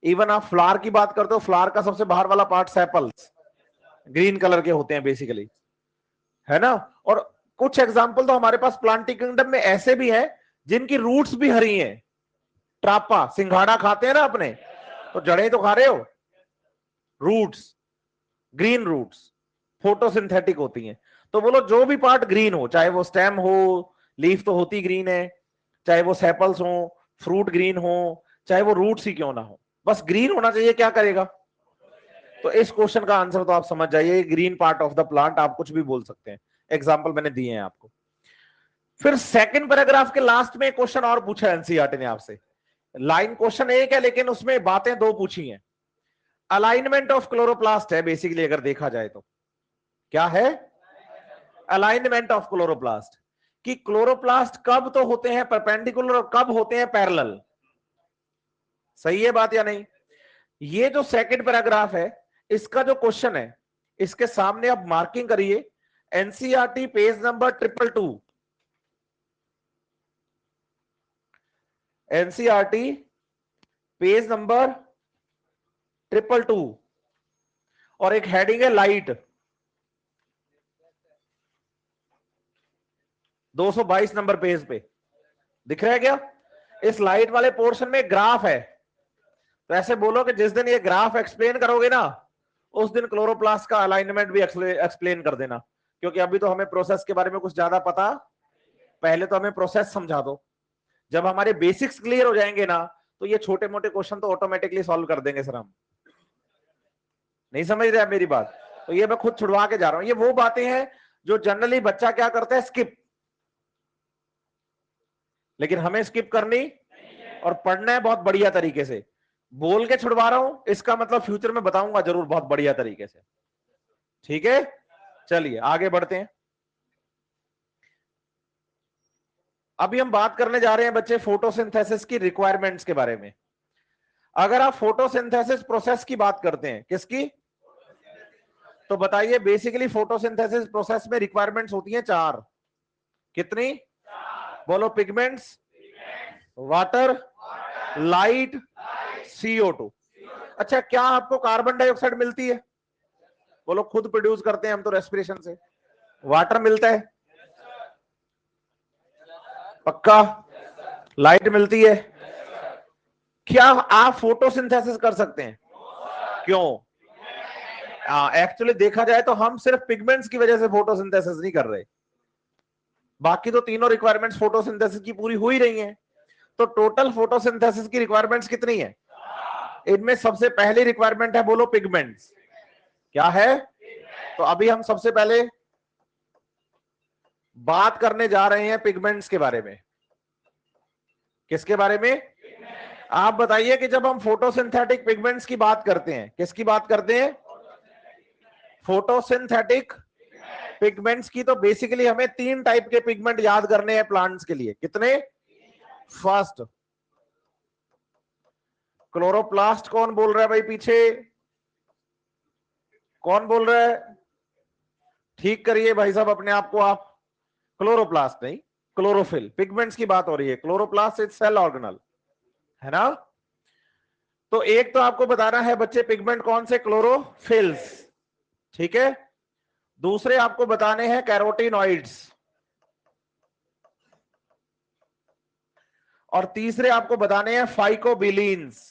[SPEAKER 1] इवन आप फ्लावर की बात करते हो, फ्लावर का सबसे बाहर वाला पार्ट सेपल्स ग्रीन कलर के होते हैं बेसिकली, है ना। और कुछ एग्जांपल तो हमारे पास प्लांटिंग किंगडम में ऐसे भी है जिनकी रूट्स भी हरी हैं। ट्रापा, सिंघाड़ा खाते हैं ना अपने, तो जड़ें तो खा रहे हो, रूट्स, ग्रीन रूट्स फोटोसिंथेटिक होती हैं। तो बोलो जो भी पार्ट ग्रीन हो, चाहे वो स्टेम हो, लीफ तो होती ग्रीन है, चाहे वो सेपल्स हो, फ्रूट ग्रीन हो, चाहे वो रूट्स ही क्यों ना हो, बस ग्रीन होना चाहिए, क्या करेगा। तो इस क्वेश्चन का आंसर तो आप समझ जाइए, green part of the plant, आप कुछ भी बोल सकते हैं, एग्जाम्पल मैंने दिए हैं आपको। फिर सेकंड पैराग्राफ के लास्ट में क्वेश्चन और पूछा एनसीईआरटी ने आपसे, लाइन क्वेश्चन एक है लेकिन उसमें बातें दो पूछी हैं। अलाइनमेंट ऑफ क्लोरोप्लास्ट है बेसिकली, अगर देखा जाए तो क्या है, अलाइनमेंट ऑफ क्लोरोप्लास्ट, कि क्लोरोप्लास्ट कब तो होते हैं परपेंडिकुलर और कब होते हैं पैरेलल। सही है बात या नहीं। ये जो सेकंड पैराग्राफ है, इसका जो क्वेश्चन है, इसके सामने आप मार्किंग करिए, NCERT page number 222, NCERT page number 222, और एक हेडिंग है लाइट, 222 नंबर पेज पे दिख रहा है क्या। इस लाइट वाले पोर्शन में ग्राफ है, तो ऐसे बोलो कि जिस दिन ये ग्राफ एक्सप्लेन करोगे ना, उस दिन क्लोरोप्लास्ट का अलाइनमेंट भी एक्सप्लेन कर देना, क्योंकि अभी तो हमें प्रोसेस के बारे में कुछ ज्यादा पता, पहले तो हमें प्रोसेस समझा दो। जब हमारे बेसिक्स क्लियर हो जाएंगे ना, तो ये छोटे मोटे क्वेश्चन तो ऑटोमेटिकली सॉल्व कर देंगे सर हम। नहीं समझ रहे आप मेरी बात, तो ये मैं खुद छुड़वा के जा रहा हूं। ये वो बातें हैं जो जनरली बच्चा क्या करता है, स्किप, लेकिन हमें स्किप करनी और पढ़ना है बहुत बढ़िया तरीके से। बोल के छुड़वा रहा हूं, इसका मतलब फ्यूचर में बताऊंगा जरूर बहुत बढ़िया तरीके से, ठीक है। चलिए आगे बढ़ते हैं। अभी हम बात करने जा रहे हैं बच्चे फोटोसिंथेसिस की रिक्वायरमेंट्स के बारे में। अगर आप फोटोसिंथेसिस प्रोसेस की बात करते हैं, किसकी, तो बताइए बेसिकली फोटोसिंथेसिस प्रोसेस में रिक्वायरमेंट्स होती हैं 4। कितनी, बोलो, पिगमेंट्स, वाटर, लाइट, CO2। अच्छा, क्या आपको कार्बन डाइऑक्साइड मिलती है, बोलो खुद प्रोड्यूस करते हैं हम तो रेस्पिरेशन से। वाटर मिलता है, पक्का। लाइट मिलती है। क्या आप फोटोसिंथेसिस कर सकते हैं, क्यों। एक्चुअली देखा जाए तो हम सिर्फ पिगमेंट्स की वजह से फोटोसिंथेसिस नहीं कर रहे, बाकी तो तीनों रिक्वायरमेंट्स फोटोसिंथेसिस की पूरी हो ही रही हैं। तो टोटल फोटोसिंथेसिस की रिक्वायरमेंट्स कितनी है, इनमें सबसे पहली रिक्वायरमेंट है, बोलो, पिगमेंट्स। क्या है, तो अभी हम सबसे पहले बात करने जा रहे हैं पिगमेंट्स के बारे में। किसके बारे में, आप बताइए कि जब हम फोटोसिंथेटिक पिगमेंट्स की बात करते हैं, किसकी बात करते हैं, फोटोसिंथेटिक पिगमेंट्स की, तो बेसिकली हमें 3 टाइप के पिगमेंट याद करने हैं प्लांट्स के लिए। कितने, फर्स्ट क्लोरोप्लास्ट, कौन बोल रहा है भाई पीछे, कौन बोल रहा है, ठीक करिए भाई साहब अपने आप को आप। क्लोरोप्लास्ट नहीं, क्लोरोफिल, पिगमेंट्स की बात हो रही है, क्लोरोप्लास्ट इज सेल ऑर्गेनल, है ना। तो एक तो आपको बताना है बच्चे पिगमेंट कौन से, क्लोरोफिल्स, ठीक है। दूसरे आपको बताने हैं कैरोटीनॉइड्स, और तीसरे आपको बताने हैं फाइकोबिलीन्स।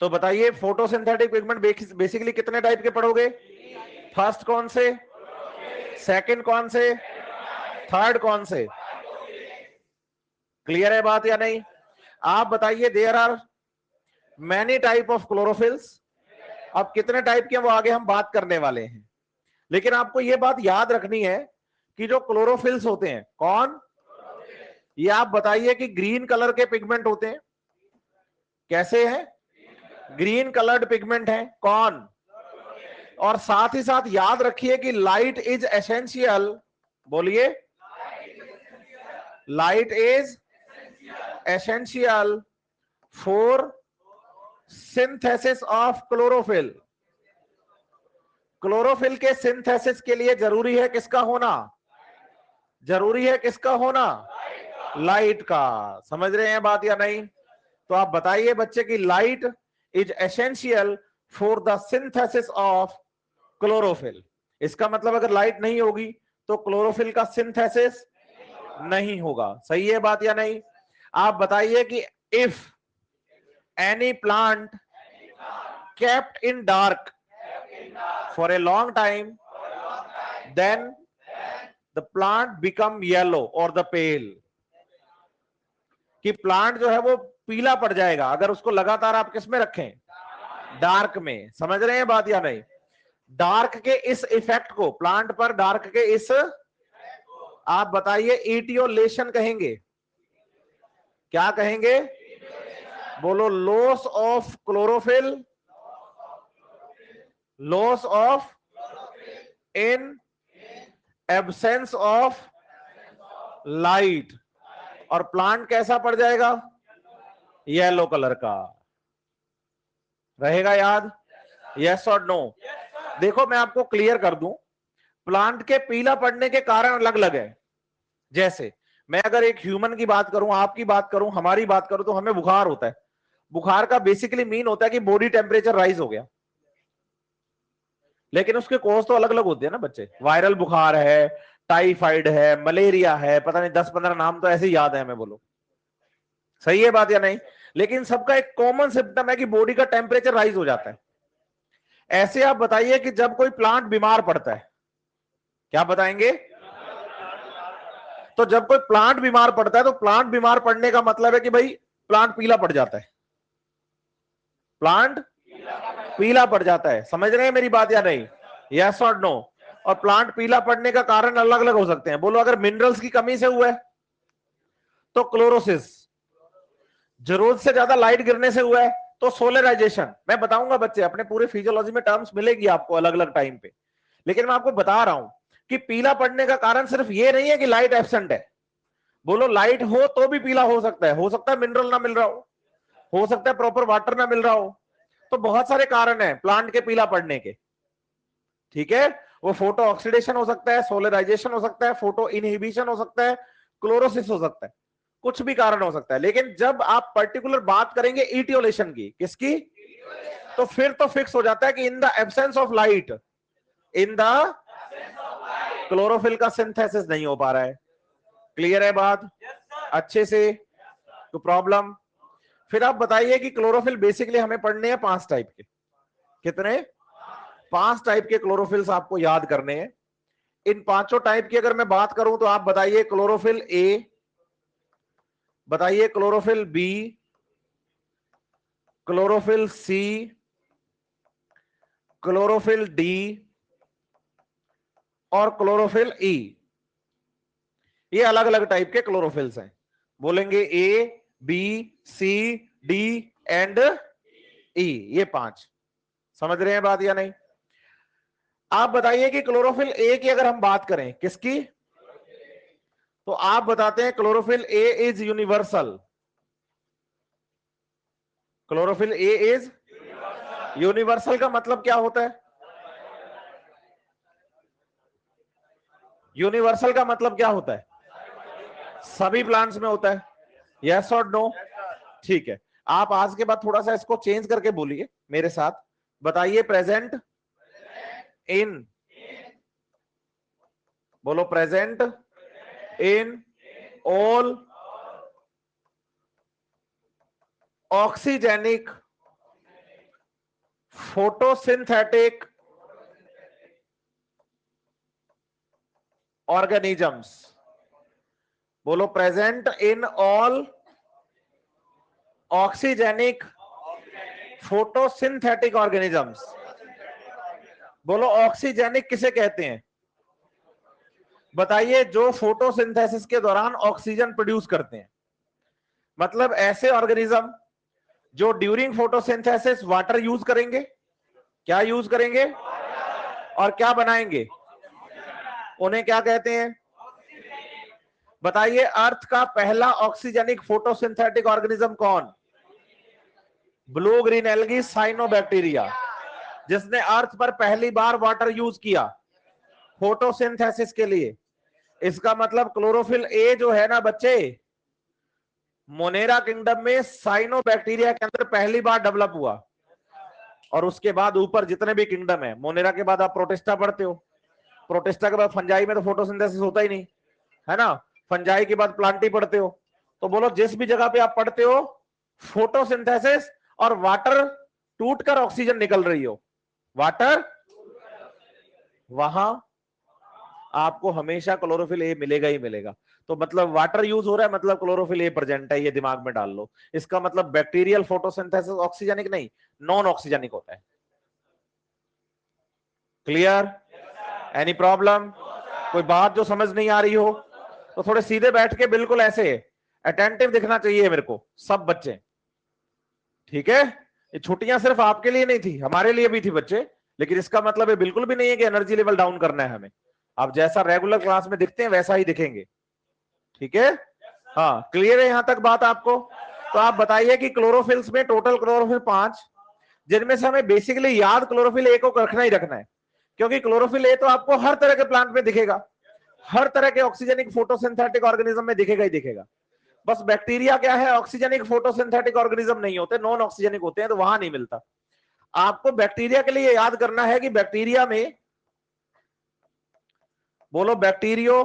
[SPEAKER 1] तो बताइए फोटोसिंथेटिक पिगमेंट बेसिकली कितने टाइप के पढ़ोगे, फर्स्ट कौन से, सेकंड कौन से, थर्ड कौन से। क्लियर है बात या नहीं। आप बताइए, there are many type of chlorophylls. अब कितने टाइप के वो आगे हम बात करने वाले हैं, लेकिन आपको यह बात याद रखनी है कि जो क्लोरोफिल्स होते हैं, कौन, ये आप बताइए कि ग्रीन कलर के पिगमेंट होते हैं। कैसे हैं, ग्रीन कलर्ड पिगमेंट है, कौन। और साथ ही साथ याद रखिए कि लाइट इज एसेंशियल, बोलिए, light is essential for synthesis of chlorophyll. Chlorophyll के सिंथेसिस के लिए जरूरी है किसका होना? जरूरी है किसका होना? लाइट का। समझ रहे हैं बात या नहीं? तो आप बताइए बच्चे की light is essential for the synthesis of chlorophyll. इसका मतलब अगर लाइट नहीं होगी तो क्लोरोफिल का सिंथेसिस नहीं होगा। सही है बात या नहीं? आप बताइए कि if any plant kept in dark for a long time, then the plant become yellow or the pale। कि प्लांट जो है वो पीला पड़ जाएगा अगर उसको लगातार आप किस में रखें? डार्क में। समझ रहे हैं बात या नहीं? डार्क के इस इफेक्ट को, प्लांट पर डार्क के इस, आप बताइए इटियोलेशन कहेंगे। क्या कहेंगे? बोलो, loss of chlorophyll, loss of in absence of light. और प्लांट कैसा पड़ जाएगा? येलो कलर का। रहेगा याद? यस और नो? देखो मैं आपको क्लियर कर दूं, प्लांट के पीला पड़ने के कारण अलग अलग है। जैसे मैं अगर एक ह्यूमन की बात करूं, आपकी बात करूं, हमारी बात करूं, तो हमें बुखार होता है। बुखार का बेसिकली मीन होता है कि बॉडी टेम्परेचर राइज हो गया, लेकिन उसके कॉज तो अलग अलग होते हैं ना बच्चे। वायरल बुखार है, टाइफाइड है, मलेरिया है, पता नहीं 10-15 नाम तो ऐसे ही याद है हमें। बोलो सही है बात या नहीं? लेकिन सबका एक कॉमन सिम्टम है कि बॉडी का टेम्परेचर राइज हो जाता है। ऐसे आप बताइए कि जब कोई प्लांट बीमार पड़ता है, क्या बताएंगे? तो जब कोई प्लांट बीमार पड़ता है तो प्लांट बीमार पड़ने का मतलब है कि भाई प्लांट पीला पड़ जाता है। प्लांट पीला पड़ जाता है। समझ रहे हैं मेरी बात या नहीं? यस और नो? और प्लांट पीला पड़ने का कारण अलग अलग हो सकते हैं। बोलो, अगर मिनरल्स की कमी से हुआ है तो क्लोरोसिस, जरूरत से ज्यादा लाइट गिरने से हुआ है तो सोलराइजेशन। मैं बताऊंगा बच्चे, अपने पूरे फिजियोलॉजी में टर्म्स मिलेगी आपको अलग अलग टाइम पे, लेकिन मैं आपको बता रहा हूं कि पीला पड़ने का कारण सिर्फ ये नहीं है कि लाइट एब्सेंट है। बोलो, लाइट हो तो भी पीला हो सकता है मिनरल ना मिल रहा हो सकता है प्रॉपर वाटर ना मिल रहा हो। तो बहुत सारे कारण हैं प्लांट के पीला पड़ने के। ठीक है? वो फोटो ऑक्सीडेशन हो सकता है, सोलराइजेशन हो सकता है, फोटो इनहिबिशन हो सकता है, क्लोरोसिस हो सकता है, कुछ भी कारण हो सकता है। लेकिन जब आप पर्टिकुलर बात करेंगे इटियोलेशन की, किसकी? तो फिर तो फिक्स हो जाता है कि in the absence of light, in the chlorophyll का सिंथेसिस नहीं हो पा रहा है। क्लियर है बात अच्छे से? तो प्रॉब्लम। फिर आप बताइए कि क्लोरोफिल बेसिकली हमें पढ़ने हैं 5 टाइप के। कितने? 5 टाइप के क्लोरोफिल्स आपको याद करने हैं। इन पांचों टाइप की अगर मैं बात करूं तो आप बताइए क्लोरोफिल ए, बताइए chlorophyll B, chlorophyll C, chlorophyll D और क्लोरोफिल ई। ये अलग अलग टाइप के क्लोरोफिल्स हैं। बोलेंगे A, B, C, D and E, ये 5। समझ रहे हैं बात या नहीं? आप बताइए कि क्लोरोफिल ए की अगर हम बात करें, किसकी? तो आप बताते हैं chlorophyll A is universal. Chlorophyll A is universal का मतलब क्या होता है? यूनिवर्सल का मतलब क्या होता है? सभी प्लांट्स में होता है। यस और नो? ठीक है, आप आज के बाद थोड़ा सा इसको चेंज करके बोलिए मेरे साथ। बताइए प्रेजेंट इन, बोलो present in all oxygenic photosynthetic organisms. बोलो present in all oxygenic photosynthetic organisms. बोलो ऑक्सीजेनिक किसे कहते हैं? बताइए, जो फोटोसिंथेसिस के दौरान ऑक्सीजन प्रोड्यूस करते हैं। मतलब ऐसे ऑर्गेनिज्म जो ड्यूरिंग फोटोसिंथेसिस वाटर यूज करेंगे। क्या यूज करेंगे? और क्या बनाएंगे? उन्हें क्या कहते हैं? बताइए, अर्थ का पहला ऑक्सीजेनिक फोटोसिंथेटिक ऑर्गेनिज्म कौन? Blue green algae cyanobacteria. जिसने अर्थ पर पहली बार वाटर यूज किया फोटोसिंथेसिस के लिए। इसका मतलब क्लोरोफिल ए जो है ना बच्चे, मोनेरा किंगडम में साइनोबैक्टीरिया के अंदर पहली बार डेवलप हुआ, और उसके बाद ऊपर जितने भी किंगडम है, मोनेरा के बाद आप प्रोटिस्टा पढ़ते हो, प्रोटिस्टा के बाद फंजाई में तो फोटोसिंथेसिस होता ही नहीं है ना, फंजाई के बाद प्लांटी पढ़ते हो। तो बोलो जिस भी जगह पे आप पढ़ते हो फोटोसिंथेसिस और वाटर टूटकर ऑक्सीजन निकल रही हो, वाटर, वहां आपको हमेशा क्लोरोफिल ए मिलेगा ही मिलेगा। तो मतलब वाटर यूज हो रहा है, मतलब क्लोरोफिल ए प्रेजेंट है, ये दिमाग में डाल लो। इसका मतलब बैक्टीरियल फोटोसिंथेसिस ऑक्सीजनिक नहीं, नॉन ऑक्सीजनिक होता है। क्लियर? Any problem? कोई बात जो समझ नहीं आ रही हो तो थोड़े सीधे बैठ के बिल्कुल ऐसे अटेंटिव दिखना चाहिए मेरे को सब बच्चे, ठीक है? ये छुट्टियां सिर्फ आपके लिए नहीं थी, हमारे लिए भी थी बच्चे, लेकिन इसका मतलब ये बिल्कुल भी नहीं है कि एनर्जी लेवल डाउन करना है हमें। आप जैसा रेगुलर क्लास में दिखते हैं वैसा ही दिखेंगे, ठीक है? हाँ, क्लियर है यहां तक बात आपको? तो आप बताइए कि क्लोरोफिल्स में टोटल क्लोरोफिल 5, जिनमें से हमें बेसिकली याद क्लोरोफिल ए को रखना ही रखना है, क्योंकि क्लोरोफिल ए तो आपको हर तरह के प्लांट में दिखेगा, हर तरह के ऑक्सीजनिक फोटोसिंथेटिक ऑर्गेनिज्म में दिखेगा ही दिखेगा। बस बैक्टीरिया क्या है, ऑक्सीजनिक फोटोसिंथेटिक ऑर्गेनिज्म नहीं होते, नॉन ऑक्सीजनिक होते हैं, तो वहां नहीं मिलता। आपको बैक्टीरिया के लिए याद करना है कि बैक्टीरिया में, बोलो बैक्टीरियो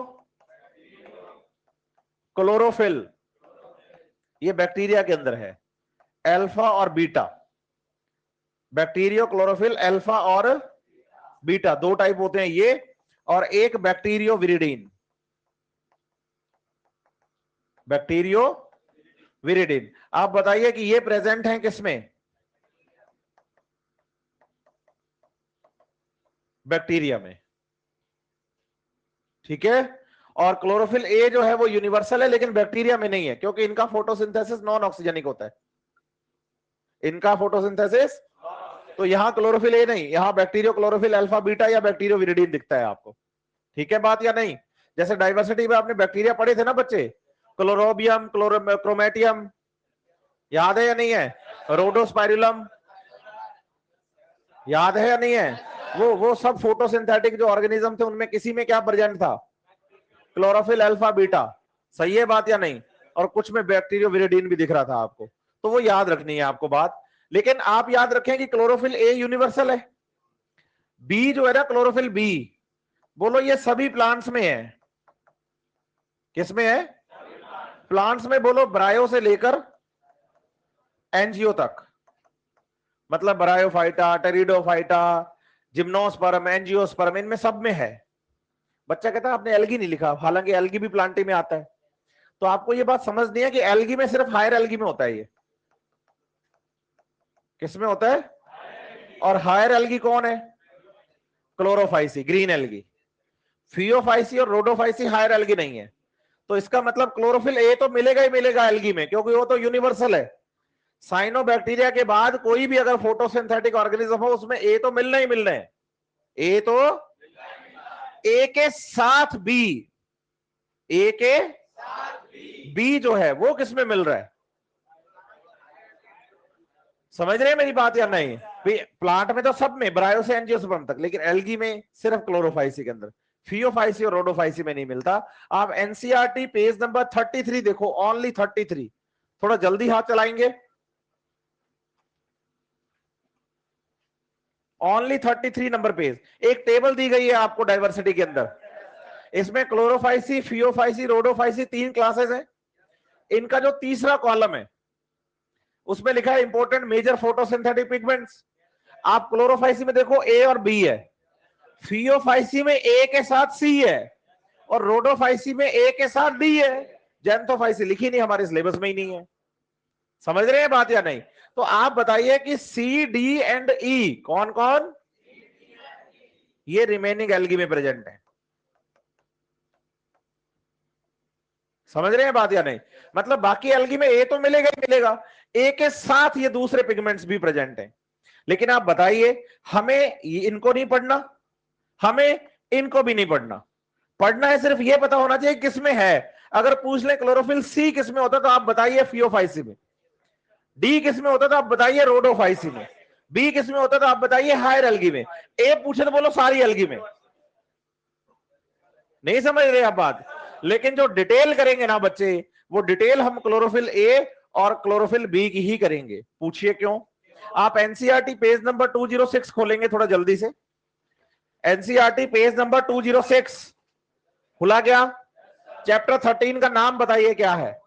[SPEAKER 1] क्लोरोफिल, ये बैक्टीरिया के अंदर है, अल्फा और बीटा। बैक्टीरियो क्लोरोफिल अल्फा और बीटा दो टाइप होते हैं ये, और एक बैक्टीरियो विरिडीन, बैक्टीरियो विरिडीन। आप बताइए कि ये प्रेजेंट है किसमें? बैक्टीरिया में, ठीक है? और क्लोरोफिल ए जो है वो यूनिवर्सल है, लेकिन बैक्टीरिया में नहीं है, क्योंकि इनका फोटोसिंथेसिस नॉन ऑक्सीजनिक होता है, इनका फोटोसिंथेसिस। तो यहां क्लोरोफिल ए नहीं, यहां बैक्टीरियो क्लोरोफिल अल्फा बीटा या बैक्टीरियो विरिडीन दिखता है आपको, ठीक है बात या नहीं? जैसे डाइवर्सिटी में आपने बैक्टीरिया पढ़े थे ना बच्चे, क्लोरोबियम, क्रोमेटियम, याद है या नहीं है? रोडोस्पाइरुलम, याद है या नहीं है? वो सब फोटोसिंथेटिक जो ऑर्गेनिज्म थे, उनमें किसी में क्या प्रेजेंट था? क्लोरोफिल अल्फा बीटा, सही है बात या नहीं? और कुछ में बैक्टीरियो विरिडीन भी दिख रहा था आपको, तो वो याद रखनी है आपको बात। लेकिन आप याद रखें कि क्लोरोफिल ए यूनिवर्सल है, बी जो है ना क्लोरोफिल बी, बोलो ये सभी प्लांट्स में है। किसमें है? प्लांट्स में। बोलो ब्रायो से लेकर एंजियो तक, मतलब ब्रायोफाइटा, टेरिडोफाइटा, जिम्नोस्पर्म, एंजियोस्पर्म, इनमें सब में है। बच्चा कहता है आपने एल्गी नहीं लिखा, हालांकि एल्गी भी प्लांटी में आता है। तो आपको ये बात समझनी है कि एल्गी में सिर्फ हायर एल्गी में होता है ये। किसमें होता है? और हायर एल्गी कौन है? Chlorophyceae, green algae. फियोफाइसी और रोडोफाइसी हायर एल्गी नहीं है। तो इसका मतलब क्लोरोफिल ए तो मिलेगा ही मिलेगा एल्गी में, क्योंकि वो तो यूनिवर्सल है। साइनोबैक्टीरिया के बाद कोई भी अगर फोटोसिंथेटिक ऑर्गेनिज्म हो, उसमें ए तो मिलना ही मिलना है। ए तो ए के साथ बी, ए के बी जो है वो किसमें मिल रहा है? समझ रहे हैं मेरी बात या नहीं? प्लांट में तो सब में, ब्रायो से एंजियोस्पर्म तक, लेकिन एल्गी में सिर्फ क्लोरोफाइसी के अंदर, फियोफाइसी और रोडोफाइसी में नहीं मिलता। आप एनसीईआरटी पेज नंबर 33 देखो, ओनली 33। थोड़ा जल्दी हाथ चलाएंगे, ओनली 33 नंबर पेज। एक टेबल दी गई है आपको डाइवर्सिटी के अंदर, इसमें क्लोरोफाइसी, फियोफाइसी, रोडोफाइसी 3 क्लासेस हैं। इनका जो तीसरा कॉलम है उसमें लिखा है इंपॉर्टेंट मेजर फोटोसिंथेटिक पिगमेंट्स। आप क्लोरोफाइसी में देखो ए और बी है, फियोफाइसी में ए के साथ सी है, और रोडोफाइसी में ए के साथ डी है। जेंथोफाइसी लिखी नहीं, हमारे सिलेबस में ही नहीं है। समझ रहे हैं बात या नहीं? तो आप बताइए कि सी, डी एंड ई कौन कौन? ये रिमेनिंग एल्गी में प्रेजेंट है। समझ रहे हैं बात या नहीं? मतलब बाकी एल्गी में ए तो मिलेगा ही मिलेगा, ए के साथ ये दूसरे पिगमेंट्स भी प्रेजेंट हैं। लेकिन आप बताइए, हमें इनको नहीं पढ़ना, हमें इनको भी नहीं पढ़ना। पढ़ना है सिर्फ ये पता होना चाहिए किसमें है। अगर पूछ ले क्लोरोफिल सी किसमें होता तो आप बताइए फियोफाइसी में, डी किसमें होता तो आप बताइए रोडोफाइसी में, बी किस में होता है? तो आप बताइए हायर एल्गी में। ए पूछे तो बोलो सारी एल्गी में। नहीं समझ रहे आप बात? लेकिन जो डिटेल करेंगे ना बच्चे, वो डिटेल हम क्लोरोफिल ए और क्लोरोफिल बी की ही करेंगे। पूछिए क्यों? आप एनसीईआरटी पेज नंबर 206 खोलेंगे थोड़ा जल्दी से। एनसीईआरटी पेज नंबर 206 खुला क्या? चैप्टर 13 का नाम बताइए क्या है?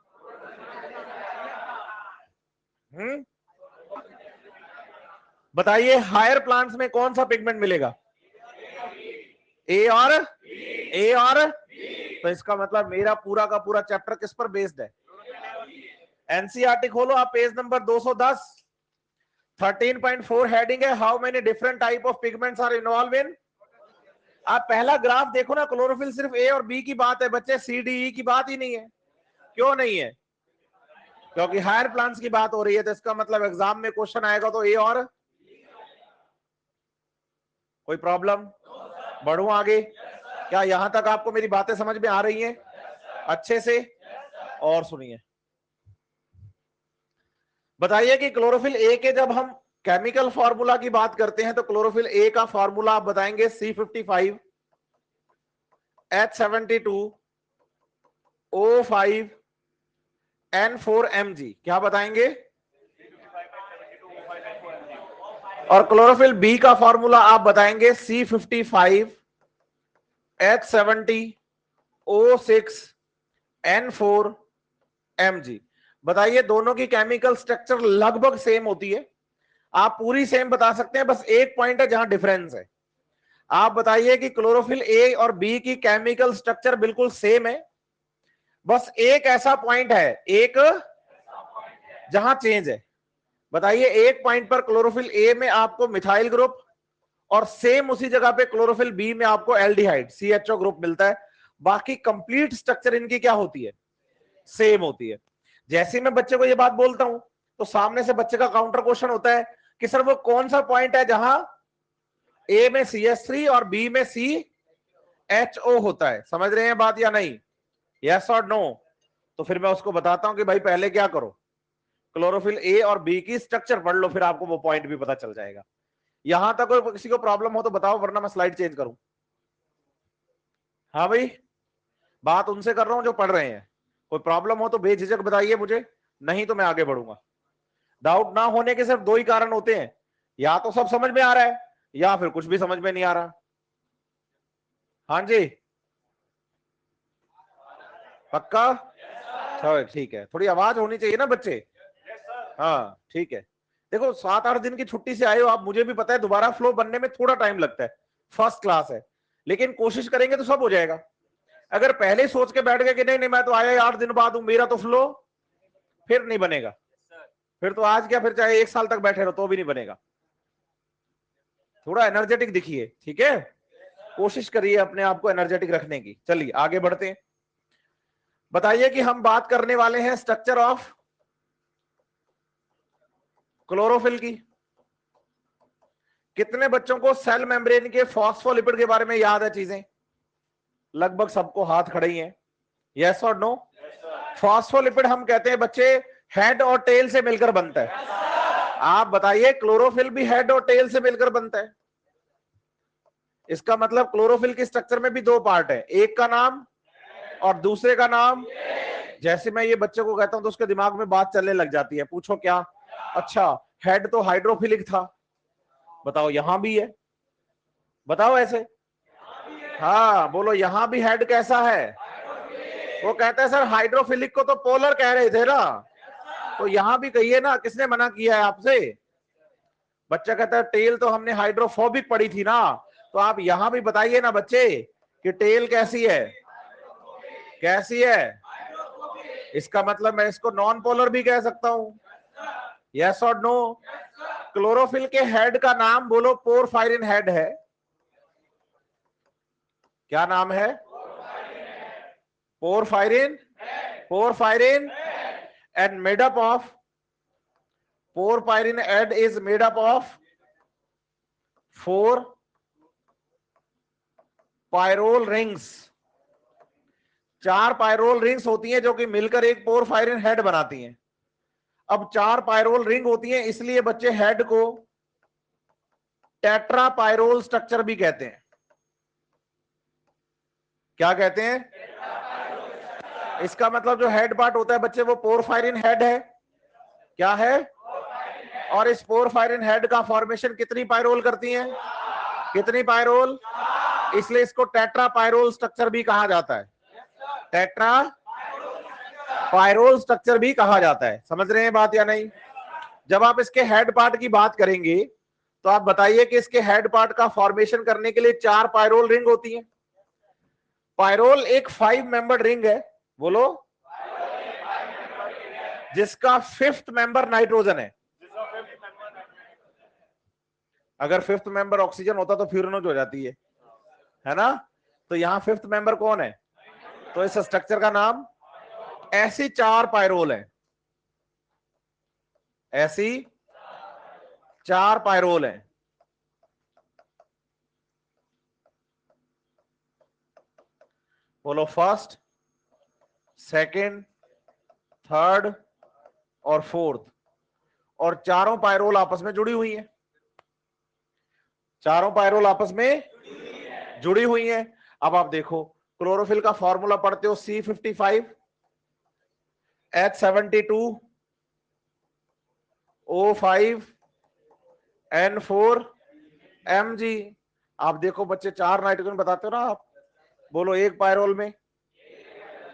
[SPEAKER 1] बताइए हायर प्लांट्स में कौन सा पिगमेंट मिलेगा? ए और तो इसका मतलब मेरा पूरा का पूरा चैप्टर किस पर बेस्ड है? एनसीईआरटी खोलो आप, पेज नंबर 210, 13.4 हेडिंग है, how many different type of pigments are involve in. आप पहला ग्राफ देखो ना, क्लोरोफिल सिर्फ ए और बी की बात है बच्चे, सी डी ई की बात ही नहीं है। क्यों नहीं है? क्योंकि हायर प्लांट्स की बात हो रही है, तो इसका मतलब एग्जाम में क्वेश्चन आएगा तो ए और। कोई प्रॉब्लम? बढ़ू आगे? क्या यहां तक आपको मेरी बातें समझ में आ रही हैं अच्छे से? और सुनिए, बताइए कि क्लोरोफिल ए के जब हम केमिकल फॉर्मूला की बात करते हैं तो क्लोरोफिल ए का फॉर्मूला आप बताएंगे C55 H72 O5 N4Mg। क्या बताएंगे? और क्लोरोफिल बी का फॉर्मूला आप बताएंगे C55 H70 O6 N4Mg। बताइए, दोनों की केमिकल स्ट्रक्चर लगभग सेम होती है, आप पूरी सेम बता सकते हैं, बस एक पॉइंट है जहां डिफरेंस है। आप बताइए कि क्लोरोफिल ए और बी की केमिकल स्ट्रक्चर बिल्कुल सेम है, बस एक ऐसा पॉइंट है, एक जहां चेंज है। बताइए, एक पॉइंट पर क्लोरोफिल ए में आपको मिथाइल ग्रुप और सेम उसी जगह पे क्लोरोफिल बी में आपको एल्डिहाइड CHO ग्रुप मिलता है। बाकी कंप्लीट स्ट्रक्चर इनकी क्या होती है? सेम होती है। जैसे मैं बच्चे को ये बात बोलता हूं तो सामने से बच्चे का काउंटर क्वेश्चन होता है कि सर वो कौन सा पॉइंट है जहां ए में CH3 और बी में CHO होता है? समझ रहे हैं बात या नहीं? यस और नो? तो फिर मैं उसको बताता हूं कि भाई पहले क्या करो, क्लोरोफिल ए और बी की स्ट्रक्चर पढ़ लो, फिर आपको वो पॉइंट भी पता चल जाएगा। यहां तक कोई किसी को प्रॉब्लम हो तो बताओ, वरना मैं स्लाइड चेंज करूं। हाँ भाई, बात उनसे कर रहा हूं जो पढ़ रहे हैं। कोई प्रॉब्लम हो तो बेझिझक बताइए मुझे, नहीं तो मैं आगे बढ़ूंगा। डाउट ना होने के सिर्फ दो ही कारण होते हैं, या तो सब समझ में आ रहा है या फिर कुछ भी समझ में नहीं आ रहा। हाँ जी, पक्का? चलो ठीक है, थोड़ी आवाज होनी चाहिए ना बच्चे। हाँ ठीक है। देखो 7-8 दिन की छुट्टी से आए हो आप, मुझे भी पता है दोबारा फ्लो बनने में थोड़ा टाइम लगता है, फर्स्ट क्लास है, लेकिन कोशिश करेंगे तो सब हो जाएगा। अगर पहले ही सोच के बैठ गए कि नहीं नहीं मैं तो आया 8 दिन बाद हूं, मेरा तो फ्लो, फिर नहीं बनेगा। फिर तो आज क्या, फिर चाहे 1 साल तक बैठे रहो तो भी नहीं बनेगा। थोड़ा एनर्जेटिक दिखिए, ठीक है? कोशिश करिए अपने आप को एनर्जेटिक रखने की। चलिए आगे बढ़ते हैं। बताइए कि हम बात करने वाले हैं स्ट्रक्चर ऑफ क्लोरोफिल की। कितने बच्चों को सेल मेम्ब्रेन के फॉस्फोलिपिड के बारे में याद है चीजें? लगभग सबको हाथ खड़े ही हैं। यस और नो? फॉस्फोलिपिड हम कहते हैं बच्चे हेड और टेल से मिलकर बनता है। आप बताइए, क्लोरोफिल भी हेड और टेल से मिलकर बनता है। इसका मतलब क्लोरोफिल के स्ट्रक्चर में भी दो पार्ट है, एक का नाम और दूसरे का नाम। जैसे मैं ये बच्चे को कहता हूं तो उसके दिमाग में बात चलने लग जाती है, पूछो क्या? अच्छा, हेड तो हाइड्रोफिलिक था, बताओ यहां भी है, बताओ ऐसे। हाँ बोलो, यहां भी हेड कैसा है? वो कहता है सर हाइड्रोफिलिक को तो पोलर कह रहे थे ना, तो यहां भी कहिए ना, किसने मना किया है आपसे? बच्चा कहता है टेल तो हमने हाइड्रोफोबिक पढ़ी थी ना, तो आप यहां भी बताइए ना बच्चे कि टेल कैसी है? कैसी है? इसका मतलब मैं इसको नॉन पोलर भी कह सकता हूं। यस और नो? क्लोरोफिल के हेड का नाम बोलो, पोरफायरिन हेड है। क्या नाम है? Porphyrin. Porphyrin and made up of, porphyrin head is made up of 4 pyrrole rings. 4 pyrrole rings होती हैं जो कि मिलकर एक पोरफायरिन हेड बनाती हैं। अब 4 पायरोल रिंग होती हैं, इसलिए बच्चे हेड को टेट्रापायरोल स्ट्रक्चर भी कहते हैं। क्या कहते हैं? इसका मतलब जो हेड पार्ट होता है बच्चे वो पोरफायरिन हेड है। क्या है? और इस पोरफायरिन हेड का फॉर्मेशन कितनी पायरोल करती हैं? कितनी पायरोल? इसलिए इसको टेट्रापायरोल स्ट्रक्चर भी कहा जाता है। टेट्रापायरोल स्ट्रक्चर भी कहा जाता है। समझ रहे हैं बात या नहीं? जब आप इसके हेड पार्ट की बात करेंगे तो आप बताइए कि इसके हेड पार्ट का फॉर्मेशन करने के लिए 4 पायरोल रिंग होती है। पायरोल एक 5 मेंबर्ड रिंग है, बोलो, जिसका 5th मेंबर नाइट्रोजन है। अगर 5th मेंबर ऑक्सीजन होता तो फ्यूरनोज हो जाती है ना? तो यहां 5th मेंबर कौन है? तो इस स्ट्रक्चर का नाम, ऐसी 4 पायरोल है, ऐसी 4 पायरोल है। बोलो, फर्स्ट, सेकंड, थर्ड और फोर्थ। और चारों पायरोल आपस में जुड़ी हुई है। चारों पायरोल आपस में जुड़ी हुई है। अब आप देखो, क्लोरोफिल का फॉर्मूला पढ़ते हो, C55 H72 O5 N4 Mg। आप देखो बच्चे, 4 नाइट्रोजन बताते हो ना आप, बोलो एक पायरोल में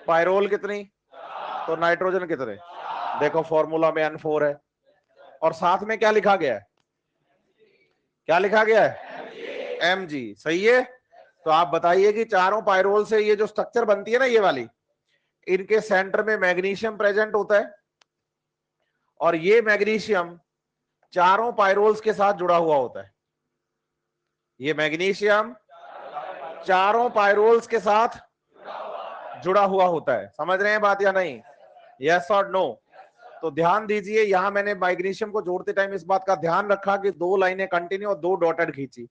[SPEAKER 1] पायरोल कितनी, तो नाइट्रोजन कितने? देखो फॉर्मूला में N4 है और साथ में क्या लिखा गया है? क्या लिखा गया है? Mg। सही है। तो आप बताइए कि चारों पायरोल से ये जो स्ट्रक्चर बनती है ना, ये वाली, इनके सेंटर में मैग्नीशियम प्रेजेंट होता है और ये मैग्नीशियम चारों पायरोल्स के साथ जुड़ा हुआ होता है। ये मैग्नीशियम चारों पायरोल्स के साथ जुड़ा हुआ होता है। समझ रहे हैं बात या नहीं? यस और नो? तो ध्यान दीजिए, यहां मैंने मैग्नीशियम को जोड़ते टाइम इस बात का ध्यान रखा कि 2 लाइनें कंटिन्यू और 2 डॉटेड खींची।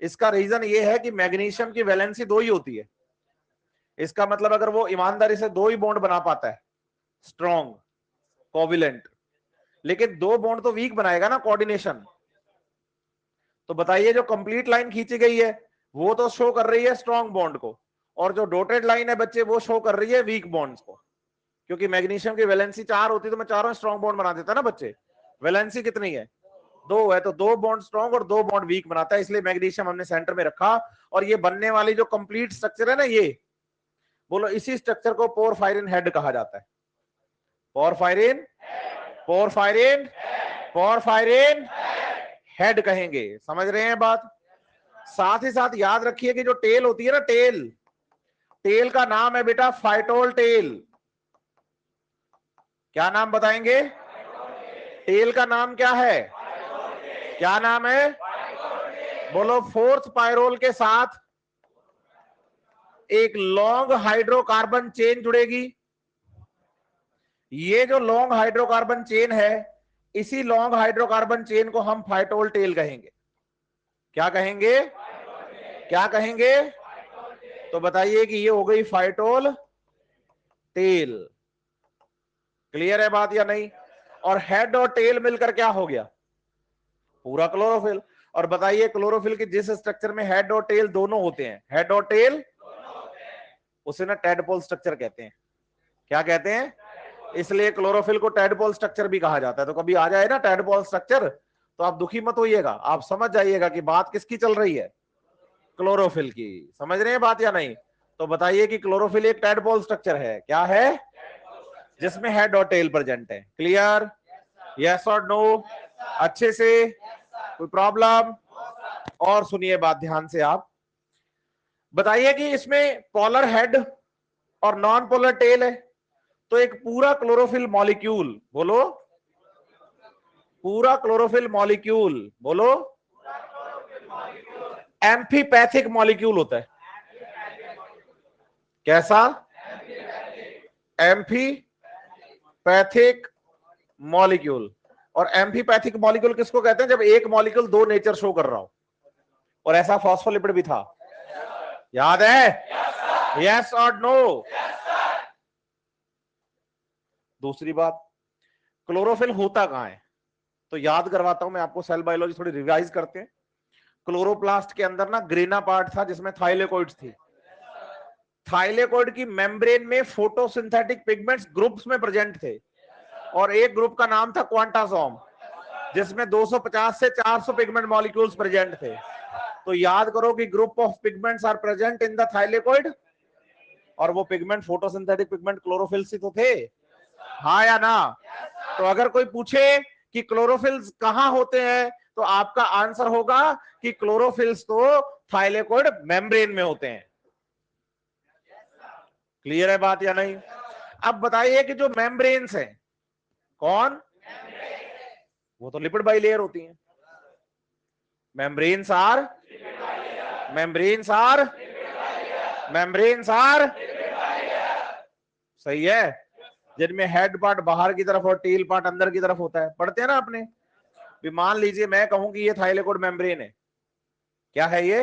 [SPEAKER 1] इसका रीजन ये है कि मैग्नीशियम की वैलेंसी 2 ही होती है। इसका मतलब अगर वो ईमानदारी से 2 ही बॉन्ड बना पाता है, स्ट्रॉन्ग कोविलेंट, लेकिन 2 बॉन्ड तो वीक बनाएगा ना, कोऑर्डिनेशन। तो बताइए, जो कंप्लीट लाइन खींची गई है वो तो शो कर रही है स्ट्रॉन्ग बॉन्ड को, और जो डॉटेड लाइन है बच्चे वो शो कर रही है वीक बॉन्ड्स को। क्योंकि मैग्नीशियम की वैलेंसी 4 होती तो मैं चारों स्ट्रॉन्ग बॉन्ड बना देता ना बच्चे। वैलेंसी कितनी है? 2 है, तो 2 बॉन्ड स्ट्रॉन्ग और 2 बॉन्ड वीक बनाता है, इसलिए मैग्नीशियम हमने सेंटर में रखा। और ये बनने वाली जो कंप्लीट स्ट्रक्चर है ना, ये बोलो, इसी स्ट्रक्चर को पोरफायरिन हेड कहा जाता है। पोरफायरिन, पोरफायरिन, पोरफायरिन हेड कहेंगे। समझ रहे हैं बात? साथ ही साथ याद रखिए कि जो टेल होती है ना, टेल, टेल का नाम है बेटा फाइटोल टेल। क्या नाम बताएंगे? टेल का नाम क्या है? क्या नाम है? बोलो, 4th पायरोल के साथ एक लॉन्ग हाइड्रोकार्बन चेन जुड़ेगी। ये जो लॉन्ग हाइड्रोकार्बन चेन है, इसी लॉन्ग हाइड्रोकार्बन चेन को हम फाइटोल टेल कहेंगे। क्या कहेंगे? क्या कहेंगे? तो बताइए कि ये हो गई फाइटोल टेल। क्लियर है बात या नहीं? और हेड और टेल मिलकर क्या हो गया? पूरा क्लोरोफिल। और बताइए, क्लोरोफिल के जिस स्ट्रक्चर में हेड और टेल दोनों होते हैं, हेड और टेल, उसे ना टैडपोल स्ट्रक्चर कहते हैं। क्या कहते हैं? इसलिए क्लोरोफिल को टैडपोल स्ट्रक्चर भी कहा जाता है। तो कभी आ जाए ना टैडपोल स्ट्रक्चर, तो आप दुखी मत होइएगा, आप समझ जाइएगा कि बात किसकी चल रही है, क्लोरोफिल की। समझ रहे हैं बात या नहीं? तो बताइए कि क्लोरोफिल एक टैडपोल स्ट्रक्चर है। क्या है? जिसमें हेड और टेल प्रेजेंट है। क्लियर? यस और नो? अच्छे से? कोई प्रॉब्लम? और सुनिए बात ध्यान से आप, बताइए कि इसमें पोलर हेड और नॉन पोलर टेल है, तो एक पूरा क्लोरोफिल मॉलिक्यूल, बोलो, पूरा क्लोरोफिल मॉलिक्यूल, बोलो, एम्फीपैथिक मॉलिक्यूल होता है। कैसा? Amphipathic molecule. और एम्फीपैथिक मॉलिक्यूल किसको कहते हैं? जब एक मॉलिक्यूल 2 नेचर शो कर रहा हो। और ऐसा फॉस्फोलिपिड भी था, याद है? यस और नो? दूसरी बात, क्लोरोफिल होता कहां है? तो याद करवाता हूं मैं आपको, सेल बायोलॉजी थोड़ी रिवाइज करते हैं। क्लोरोप्लास्ट के अंदर ना ग्रेना पार्ट था जिसमें थाइलेकोइड्स थी। थाइलेकोइड की मेम्ब्रेन में फोटोसिंथेटिक पिगमेंट्स ग्रुप्स में प्रेजेंट थे और एक ग्रुप का नाम था क्वांटासोम जिसमें 250 से 400 पिगमेंट मॉलिक्यूल्स प्रेजेंट थे। तो याद करो कि group of pigments are present in the thylakoid और वो पिगमेंट फोटोसिंथेटिक पिगमेंट क्लोरोफिल से तो थे, हाँ या ना? तो अगर कोई पूछे कि क्लोरोफिल्स कहां होते हैं तो आपका आंसर होगा कि क्लोरोफिल्स तो थाइलेकोइड मेम्ब्रेन में होते हैं। क्लियर है बात या नहीं? अब बताइए कि जो मेम्ब्रेन्स हैं कौन, वो तो लिपिड बाइलेयर होती हैं। मेम्ब्रेन्स आर सही है, जिनमें हेड पार्ट बाहर की तरफ और टेल पार्ट अंदर की तरफ होता है, पढ़ते हैं ना आपने भी। मान लीजिए मैं कहूं कि ये थाइलेकोइड मेम्ब्रेन है, क्या है ये?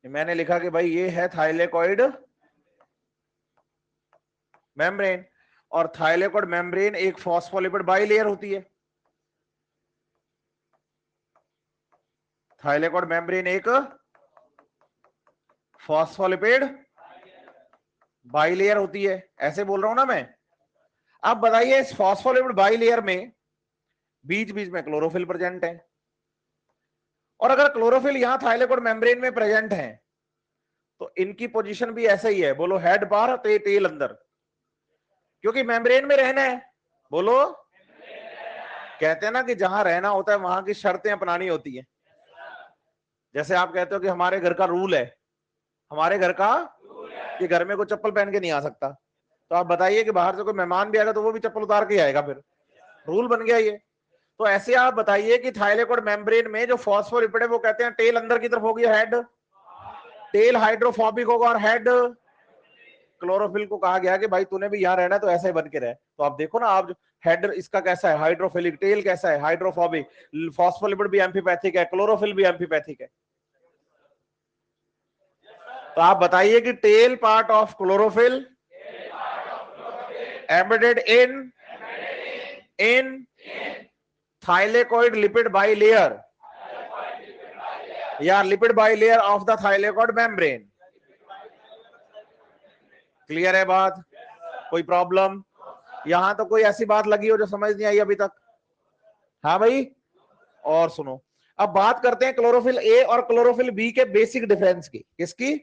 [SPEAKER 1] मैंने लिखा कि भाई ये है थाइलेकोइड मेम्ब्रेन, और थाइलेकोइड मेम्ब्रेन एक फॉस्फोलिपिड बाइलेयर होती है। थाइलेकोइड मेम्ब्रेन एक फॉस्फोलिपिड बाइलेयर होती है, ऐसे बोल रहा हूं ना मैं। अब बताइए इस फॉस्फोलिपिड बाइलेयर में बीच बीच में क्लोरोफिल प्रेजेंट है, और अगर क्लोरोफिल यहां थाइलेकोइड मेम्ब्रेन में प्रेजेंट है तो इनकी पोजीशन भी ऐसे ही है, बोलो हेड बाहर टेल अंदर, क्योंकि मेम्ब्रेन में रहना है। बोलो, कहते हैं ना कि जहां रहना होता है वहां की शर्तें अपनानी होती है। जैसे आप कहते हो कि हमारे घर का रूल है, हमारे घर का कि घर में कोई चप्पल पहन के नहीं आ सकता, तो आप बताइए कि बाहर से कोई मेहमान भी आएगा तो वो भी चप्पल उतार के आएगा, फिर रूल बन गया ये। तो ऐसे आप बताइए कि थाइलेकोइड मेम्ब्रेन में जो फॉस्फोलिपिड है वो कहते हैं टेल अंदर की तरफ होगी, हेड टेल हाइड्रोफोबिक होगा और हेड क्लोरोफिल को कहा गया कि भाई तूने भी यहां रहना है तो ऐसे ही बन के रहे। तो आप देखो ना, आप हेड इसका कैसा है हाइड्रोफिलिक, टेल कैसा है हाइड्रोफोबिक, फॉस्फोलिपिड भी एम्फीपैथिक है, क्लोरोफिल भी एम्फीपैथिक है। तो आप बताइए कि tail part of chlorophyll embedded in thylakoid lipid bilayer या lipid bilayer of the thylakoid membrane. Clear है बात? कोई प्रॉब्लम? यहां तो कोई ऐसी बात लगी हो जो समझ नहीं आई अभी तक? हाँ भाई, और सुनो, अब बात करते हैं क्लोरोफिल ए और क्लोरोफिल बी के बेसिक डिफरेंस की। किसकी?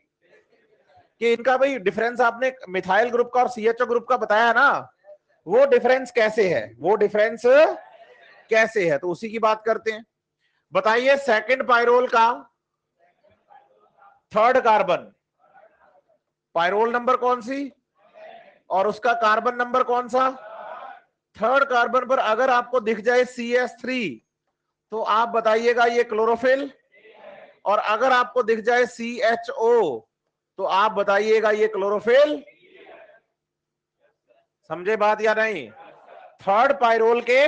[SPEAKER 1] कि इनका भाई डिफरेंस आपने मिथाइल ग्रुप का और सीएचओ ग्रुप का बताया ना, वो डिफरेंस कैसे है, वो डिफरेंस कैसे है, तो उसी की बात करते हैं। बताइए सेकंड पायरोल का थर्ड कार्बन, पायरोल नंबर कौन सी और उसका कार्बन नंबर कौन सा? थर्ड कार्बन पर अगर आपको दिख जाए CH3 तो आप बताइएगा ये क्लोरोफिल, और अगर आपको दिख जाए CHO तो आप बताइएगा ये क्लोरोफिल। समझे बात या नहीं? थर्ड पायरोल के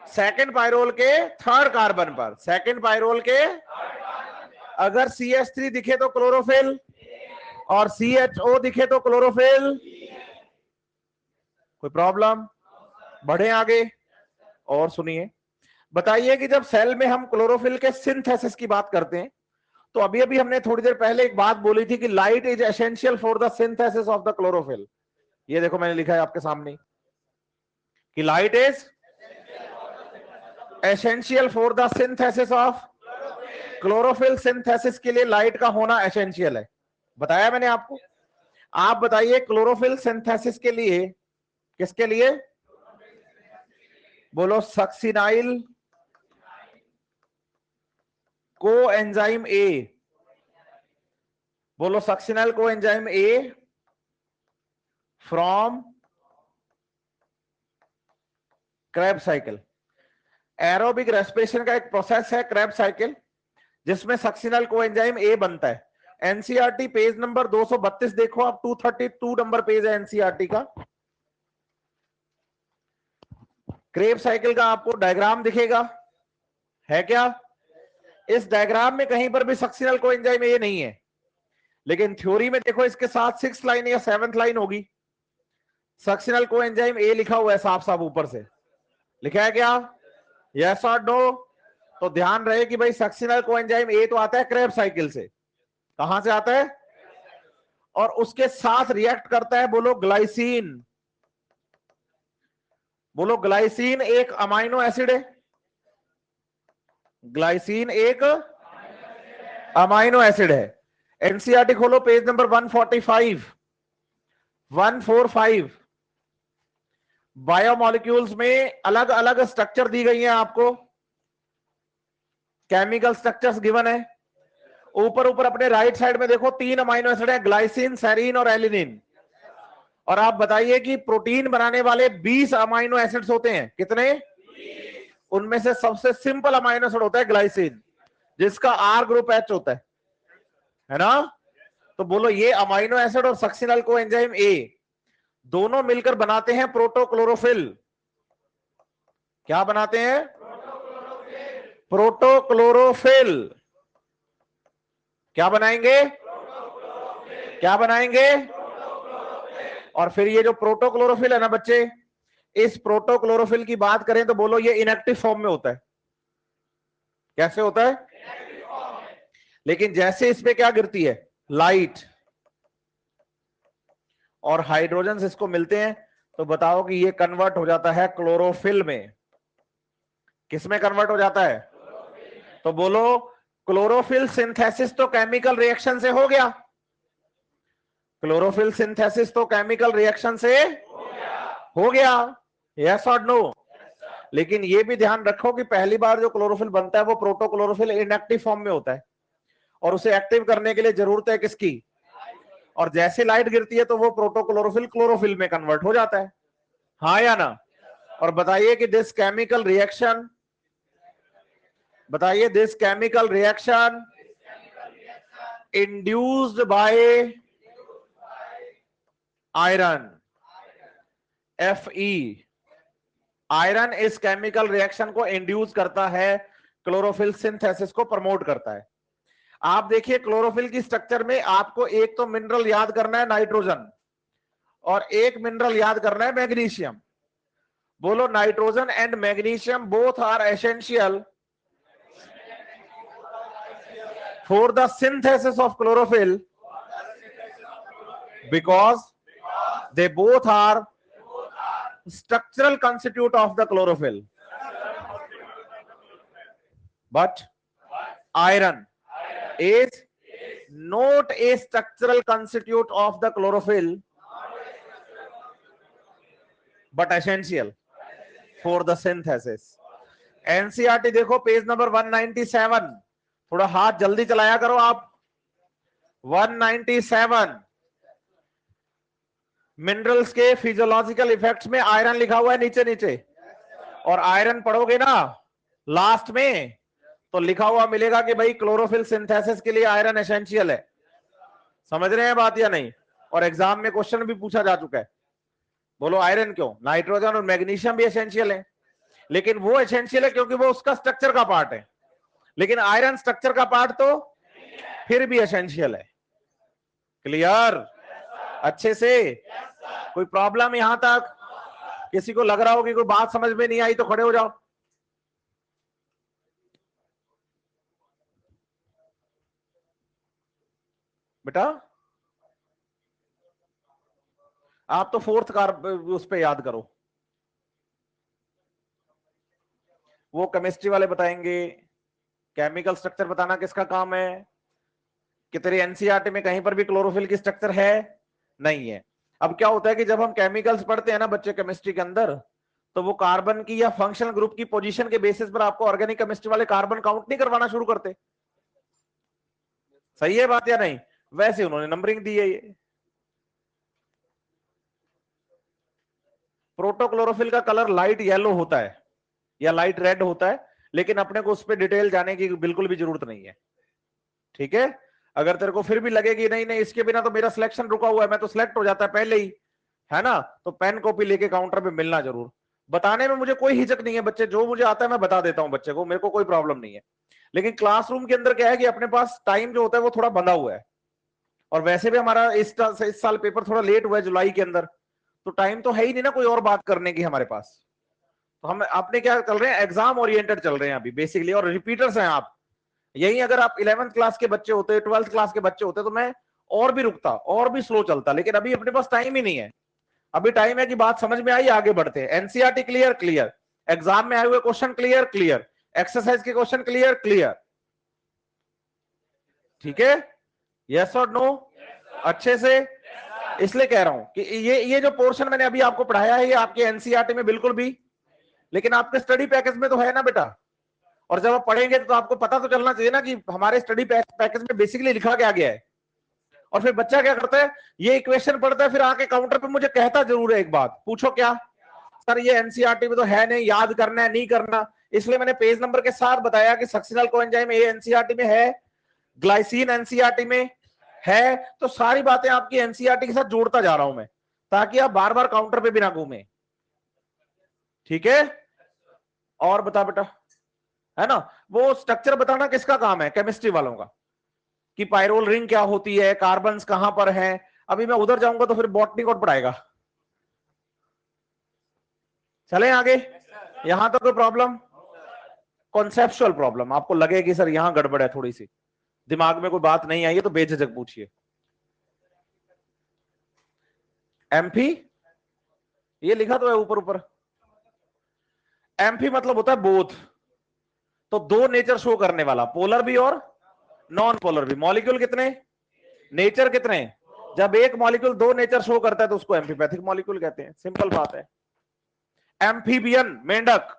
[SPEAKER 1] सेकंड पायरोल के थर्ड कार्बन पर, सेकंड पायरोल के अगर CH3 दिखे तो क्लोरोफिल और CHO दिखे तो क्लोरोफिल। कोई प्रॉब्लम? बढ़े आगे और सुनिए। बताइए कि जब सेल में हम क्लोरोफिल के सिंथेसिस की बात करते हैं तो अभी अभी हमने थोड़ी देर पहले एक बात बोली थी कि light is essential for the synthesis of the chlorophyll. ये देखो मैंने लिखा है आपके सामने कि light is essential for the synthesis of chlorophyll. Synthesis के लिए लाइट का होना एसेंशियल है, बताया मैंने आपको। आप बताइए क्लोरोफिल सिंथेसिस के लिए, किसके लिए? बोलो, सक्सिनाइल को एंजाइम ए, बोलो सक्सिनाइल को enzyme A from Krebs cycle. Aerobic respiration का एक प्रोसेस है क्रेब साइकिल जिसमें सक्सिनाइल को एंजाइम ए बनता है। एनसीईआरटी पेज नंबर 232 देखो आप, 232 नंबर पेज है एनसीईआरटी का। क्रेब साइकिल का आपको डायग्राम दिखेगा, है क्या? इस डायग्राम में कहीं पर भी सक्सिनाइल को एंजाइम ए नहीं है, लेकिन थ्योरी में देखो इसके साथ 6th लाइन या 7th लाइन होगी, सक्सिनाइल को एंजाइम ए लिखा हुआ है साफ साफ ऊपर से। लिखा है क्या? यस और नो? तो ध्यान रहे कि भाई सक्सिनल कोएंजाइम ए तो आता है क्रेब्स साइकिल से, कहां से आता है, और उसके साथ रिएक्ट करता है, बोलो ग्लाइसिन। बोलो ग्लाइसिन एक अमाइनो एसिड है, ग्लाइसिन एक अमाइनो एसिड है। एनसीईआरटी खोलो पेज नंबर 145 145। बायोमोलिक्यूल्स में अलग अलग स्ट्रक्चर दी गई है आपको, केमिकल स्ट्रक्चर्स गिवन है। ऊपर ऊपर अपने राइट साइड में देखो 3 अमाइनो एसिड है, ग्लाइसिन, सेरीन और एलिनिन। और आप बताइए कि प्रोटीन बनाने वाले 20 अमाइनो एसिड्स होते हैं, कितने? 20। उनमें से सबसे सिंपल अमाइनो एसिड होता है ग्लाइसिन, जिसका आर ग्रुप एच होता है ना। तो बोलो ये अमाइनो एसिड और सक्सिनल कोएंजाइम ए दोनों मिलकर बनाते हैं प्रोटोक्लोरोफिल। क्या बनाते हैं? प्रोटोक्लोरोफिल। क्या बनाएंगे? क्या बनाएंगे? और फिर ये जो प्रोटोक्लोरोफिल है ना बच्चे, इस प्रोटोक्लोरोफिल की बात करें तो बोलो ये इनएक्टिव फॉर्म में होता है। कैसे होता है? लेकिन जैसे इस पे क्या गिरती है? लाइट और हाइड्रोजन इसको मिलते हैं, तो बताओ कि ये कन्वर्ट हो जाता है क्लोरोफिल में। किसमें कन्वर्ट हो जाता है? तो बोलो क्लोरोफिल सिंथेसिस तो केमिकल रिएक्शन से हो गया, क्लोरोफिल सिंथेसिस तो केमिकल रिएक्शन से हो गया, यस और नो? लेकिन ये भी ध्यान रखो कि पहली बार जो क्लोरोफिल बनता है वो प्रोटोक्लोरोफिल इनएक्टिव फॉर्म में होता है, और उसे एक्टिव करने के लिए जरूरत है किसकी? और जैसे लाइट गिरती है तो वो प्रोटोक्लोरोफिल क्लोरोफिल में कन्वर्ट हो जाता है, हाँ या ना? और बताइए कि दिस केमिकल रिएक्शन, बताइए this chemical reaction induced by iron, Fe। Iron इस केमिकल रिएक्शन को इंड्यूस करता है, क्लोरोफिल सिंथेसिस को प्रमोट करता है। आप देखिए क्लोरोफिल की स्ट्रक्चर में आपको एक तो मिनरल याद करना है नाइट्रोजन, और एक मिनरल याद करना है मैग्नीशियम। बोलो nitrogen and magnesium both are essential for the synthesis of chlorophyll because they both are structural constitute of the chlorophyll, but iron is not a structural constitute of the chlorophyll but essential for the synthesis। NCERT देखो पेज नंबर 197, थोड़ा हाथ जल्दी चलाया करो आप। 197 मिनरल्स के फिजियोलॉजिकल इफेक्ट्स में आयरन लिखा हुआ है नीचे नीचे, और आयरन पढ़ोगे ना लास्ट में तो लिखा हुआ मिलेगा कि भाई क्लोरोफिल सिंथेसिस के लिए आयरन एसेंशियल है। समझ रहे हैं बात या नहीं? और एग्जाम में क्वेश्चन भी पूछा जा चुका है। बोलो आयरन क्यों? नाइट्रोजन और मैग्नीशियम भी एसेंशियल है, लेकिन वो एसेंशियल है क्योंकि वो उसका स्ट्रक्चर का पार्ट है, लेकिन आयरन स्ट्रक्चर का पार्ट तो फिर भी एसेंशियल है। क्लियर? अच्छे से? कोई प्रॉब्लम यहां तक? किसी को लग रहा हो कि कोई बात समझ में नहीं आई तो खड़े हो जाओ। बेटा आप तो फोर्थ उस पे याद करो, वो केमिस्ट्री वाले बताएंगे। केमिकल स्ट्रक्चर बताना किसका काम है? कि तेरी एनसीईआरटी में कहीं पर भी क्लोरोफिल की स्ट्रक्चर है? नहीं है। अब क्या होता है कि जब हम केमिकल्स पढ़ते हैं ना बच्चे केमिस्ट्री के अंदर, तो वो कार्बन की या फंक्शनल ग्रुप की पोजीशन के बेसिस पर आपको ऑर्गेनिक केमिस्ट्री वाले कार्बन काउंट नहीं करवाना शुरू करते। सही है बात या नहीं? वैसे उन्होंने नंबरिंग दी है। ये प्रोटोक्लोरोफिल का कलर लाइट येलो होता है या लाइट रेड होता है, लेकिन अपने को उस पर डिटेल जाने की बिल्कुल भी जरूरत नहीं है, ठीक है? अगर तेरे को फिर भी लगेगी नहीं नहीं इसके बिना तो मेरा सिलेक्शन रुका हुआ है, मैं तो सिलेक्ट हो जाता है पहले ही, है ना, तो पेन कॉपी लेके काउंटर पे मिलना जरूर। बताने में मुझे कोई हिचक नहीं है बच्चे, जो मुझे आता है मैं बता देता हूं बच्चे को, मेरे को कोई प्रॉब्लम नहीं है। लेकिन क्लासरूम के अंदर क्या है कि अपने पास टाइम जो होता है वो थोड़ा बंधा हुआ है, और वैसे भी हमारा इस साल पेपर थोड़ा लेट हुआ है जुलाई के अंदर, तो टाइम तो है ही नहीं ना कोई और बात करने की हमारे पास। तो हम अपने क्या चल रहे हैं, एग्जाम ओरिएंटेड चल रहे हैं अभी बेसिकली, और रिपीटर्स हैं आप। यही अगर आप 11th क्लास के बच्चे होते, 12th क्लास के बच्चे होते तो मैं और भी रुकता, और भी स्लो चलता, लेकिन अभी अपने पास टाइम ही नहीं है। अभी टाइम है कि बात समझ में आई, आगे बढ़ते हैं। NCERT clear, clear. एग्जाम में आए हुए क्वेश्चन क्लियर, क्लियर। एक्सरसाइज के क्वेश्चन क्लियर, क्लियर। ठीक है, यस और नो? अच्छे से। इसलिए कह रहा हूं कि ये जो पोर्शन मैंने अभी आपको पढ़ाया है, ये आपके एनसीईआरटी में बिल्कुल भी, लेकिन आपके स्टडी पैकेज में तो है ना बेटा। और जब आप पढ़ेंगे तो आपको पता तो चलना चाहिए ना कि हमारे स्टडी पैकेज में बेसिकली लिखा क्या गया है। और फिर बच्चा क्या करता है, ये इक्वेशन पढ़ता है, फिर आके काउंटर पे मुझे कहता जरूर है एक बात, पूछो क्या सर, ये एनसीईआरटी में तो है नहीं, याद करना है नहीं करना। इसलिए मैंने पेज नंबर के साथ बताया कि सक्सीनल कोएंजाइम ए एनसीईआरटी में है, ग्लाइसिन एनसीईआरटी में है। तो सारी बातें आपकी एनसीईआरटी के साथ जोड़ता जा रहा हूं मैं, ताकि आप बार बार काउंटर पे भी ना घूमे। ठीक है, और बता बेटा, है ना। वो स्ट्रक्चर बताना किसका काम है, केमिस्ट्री वालों का, कि पायरोल रिंग क्या होती है, कार्बन्स कहां पर हैं। अभी मैं उधर जाऊंगा तो फिर बॉटनी कौन पढ़ाएगा। चलें आगे। यहां तक कोई प्रॉब्लम? कॉन्सेप्चुअल प्रॉब्लम आपको लगे कि सर यहां गड़बड़ है, थोड़ी सी दिमाग में कोई बात नहीं आई है, तो बेझिझक पूछिए। एम्फी, ये लिखा तो है ऊपर ऊपर। एम्फी मतलब होता है बोथ, तो दो नेचर शो करने वाला, पोलर भी और नॉन पोलर भी। मॉलिक्यूल कितने, नेचर कितने। जब एक मॉलिक्यूल दो नेचर शो करता है तो उसको एम्फीपैथिक मॉलिक्यूल कहते हैं, सिंपल बात है। एम्फीबियन, मेंढक,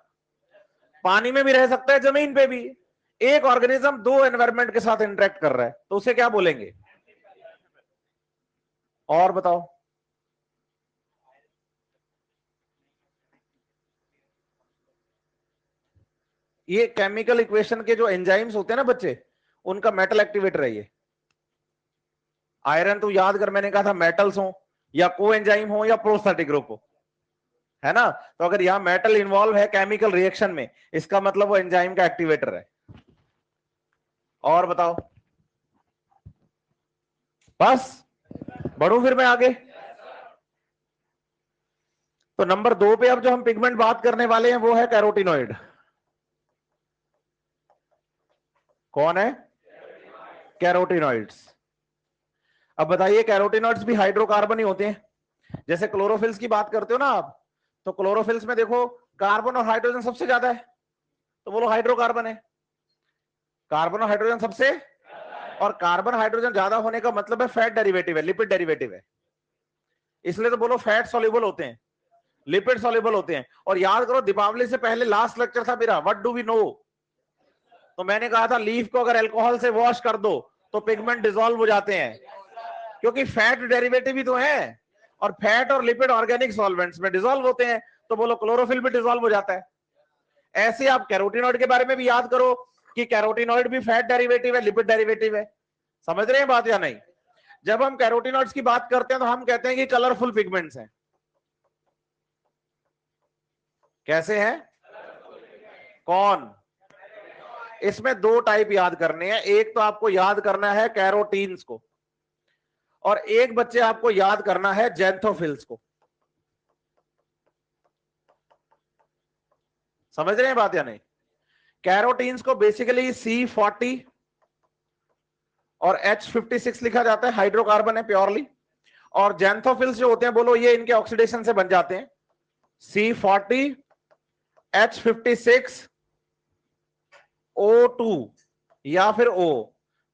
[SPEAKER 1] पानी में भी रह सकता है, जमीन पे भी। एक ऑर्गेनिज्म दो एनवायरमेंट के साथ इंटरेक्ट कर रहा है तो उसे क्या बोलेंगे। और बताओ, ये केमिकल इक्वेशन के जो एंजाइम्स होते हैं ना बच्चे, उनका मेटल एक्टिवेटर है ये। आयरन तो याद कर, मैंने कहा था मेटल्स हो या को एंजाइम हो या प्रोस्थेटिक ग्रुप हो, है ना। तो अगर यहां मेटल इन्वॉल्व है केमिकल रिएक्शन में, इसका मतलब वो एंजाइम का एक्टिवेटर है। और बताओ, बस बढ़ू फिर मैं आगे। तो नंबर 2 पे अब जो हम पिगमेंट बात करने वाले हैं वो है कैरोटिनॉइड। कौन है, कैरोटिनॉइड्स। अब बताइए, कैरोटिनॉइड्स भी हाइड्रोकार्बन ही होते हैं। जैसे क्लोरोफिल्स की बात करते हो ना आप, तो क्लोरोफिल्स में देखो कार्बन और हाइड्रोजन सबसे ज्यादा है, तो बोलो हाइड्रोकार्बन है। कार्बन और हाइड्रोजन सबसे, और कार्बन हाइड्रोजन ज्यादा होने का मतलब है फैट डेरिवेटिव है, लिपिड डेरिवेटिव है। इसलिए तो बोलो फैट सॉल्युबल होते हैं, लिपिड सॉल्युबल होते हैं। और याद करो, दीपावली से पहले लास्ट लेक्चर था मेरा, व्हाट डू वी नो। तो मैंने कहा था लीफ को अगर अल्कोहल से वॉश कर दो तो पिगमेंट डिसॉल्व हो जाते हैं, क्योंकि फैट डेरिवेटिव ही तो है, और फैट और लिपिड ऑर्गेनिक सॉल्वेंट्स में डिसॉल्व होते हैं। तो बोलो क्लोरोफिल भी डिसॉल्व हो जाता है। ऐसे आप कैरोटिनॉइड के बारे में भी याद करो कि कैरोटिनॉइड भी फैट डेरिवेटिव है, लिपिड डेरिवेटिव है। समझ रहे हैं बात या नहीं। जब हम कैरोटिनॉइड्स की बात करते हैं तो हम कहते हैं कि कलरफुल पिगमेंट्स हैं। कैसे हैं, कौन। इसमें दो टाइप याद करने हैं, एक तो आपको याद करना है कैरोटीन्स को, और एक बच्चे आपको याद करना है जेंथोफिल्स को। समझ रहे हैं बात या नहीं। कैरोटीन्स को बेसिकली C40 और H56 लिखा जाता है, हाइड्रोकार्बन है प्योरली। और जेंथोफिल्स जो होते हैं, बोलो ये इनके ऑक्सीडेशन से बन जाते हैं, C40 H56 O2 या फिर O।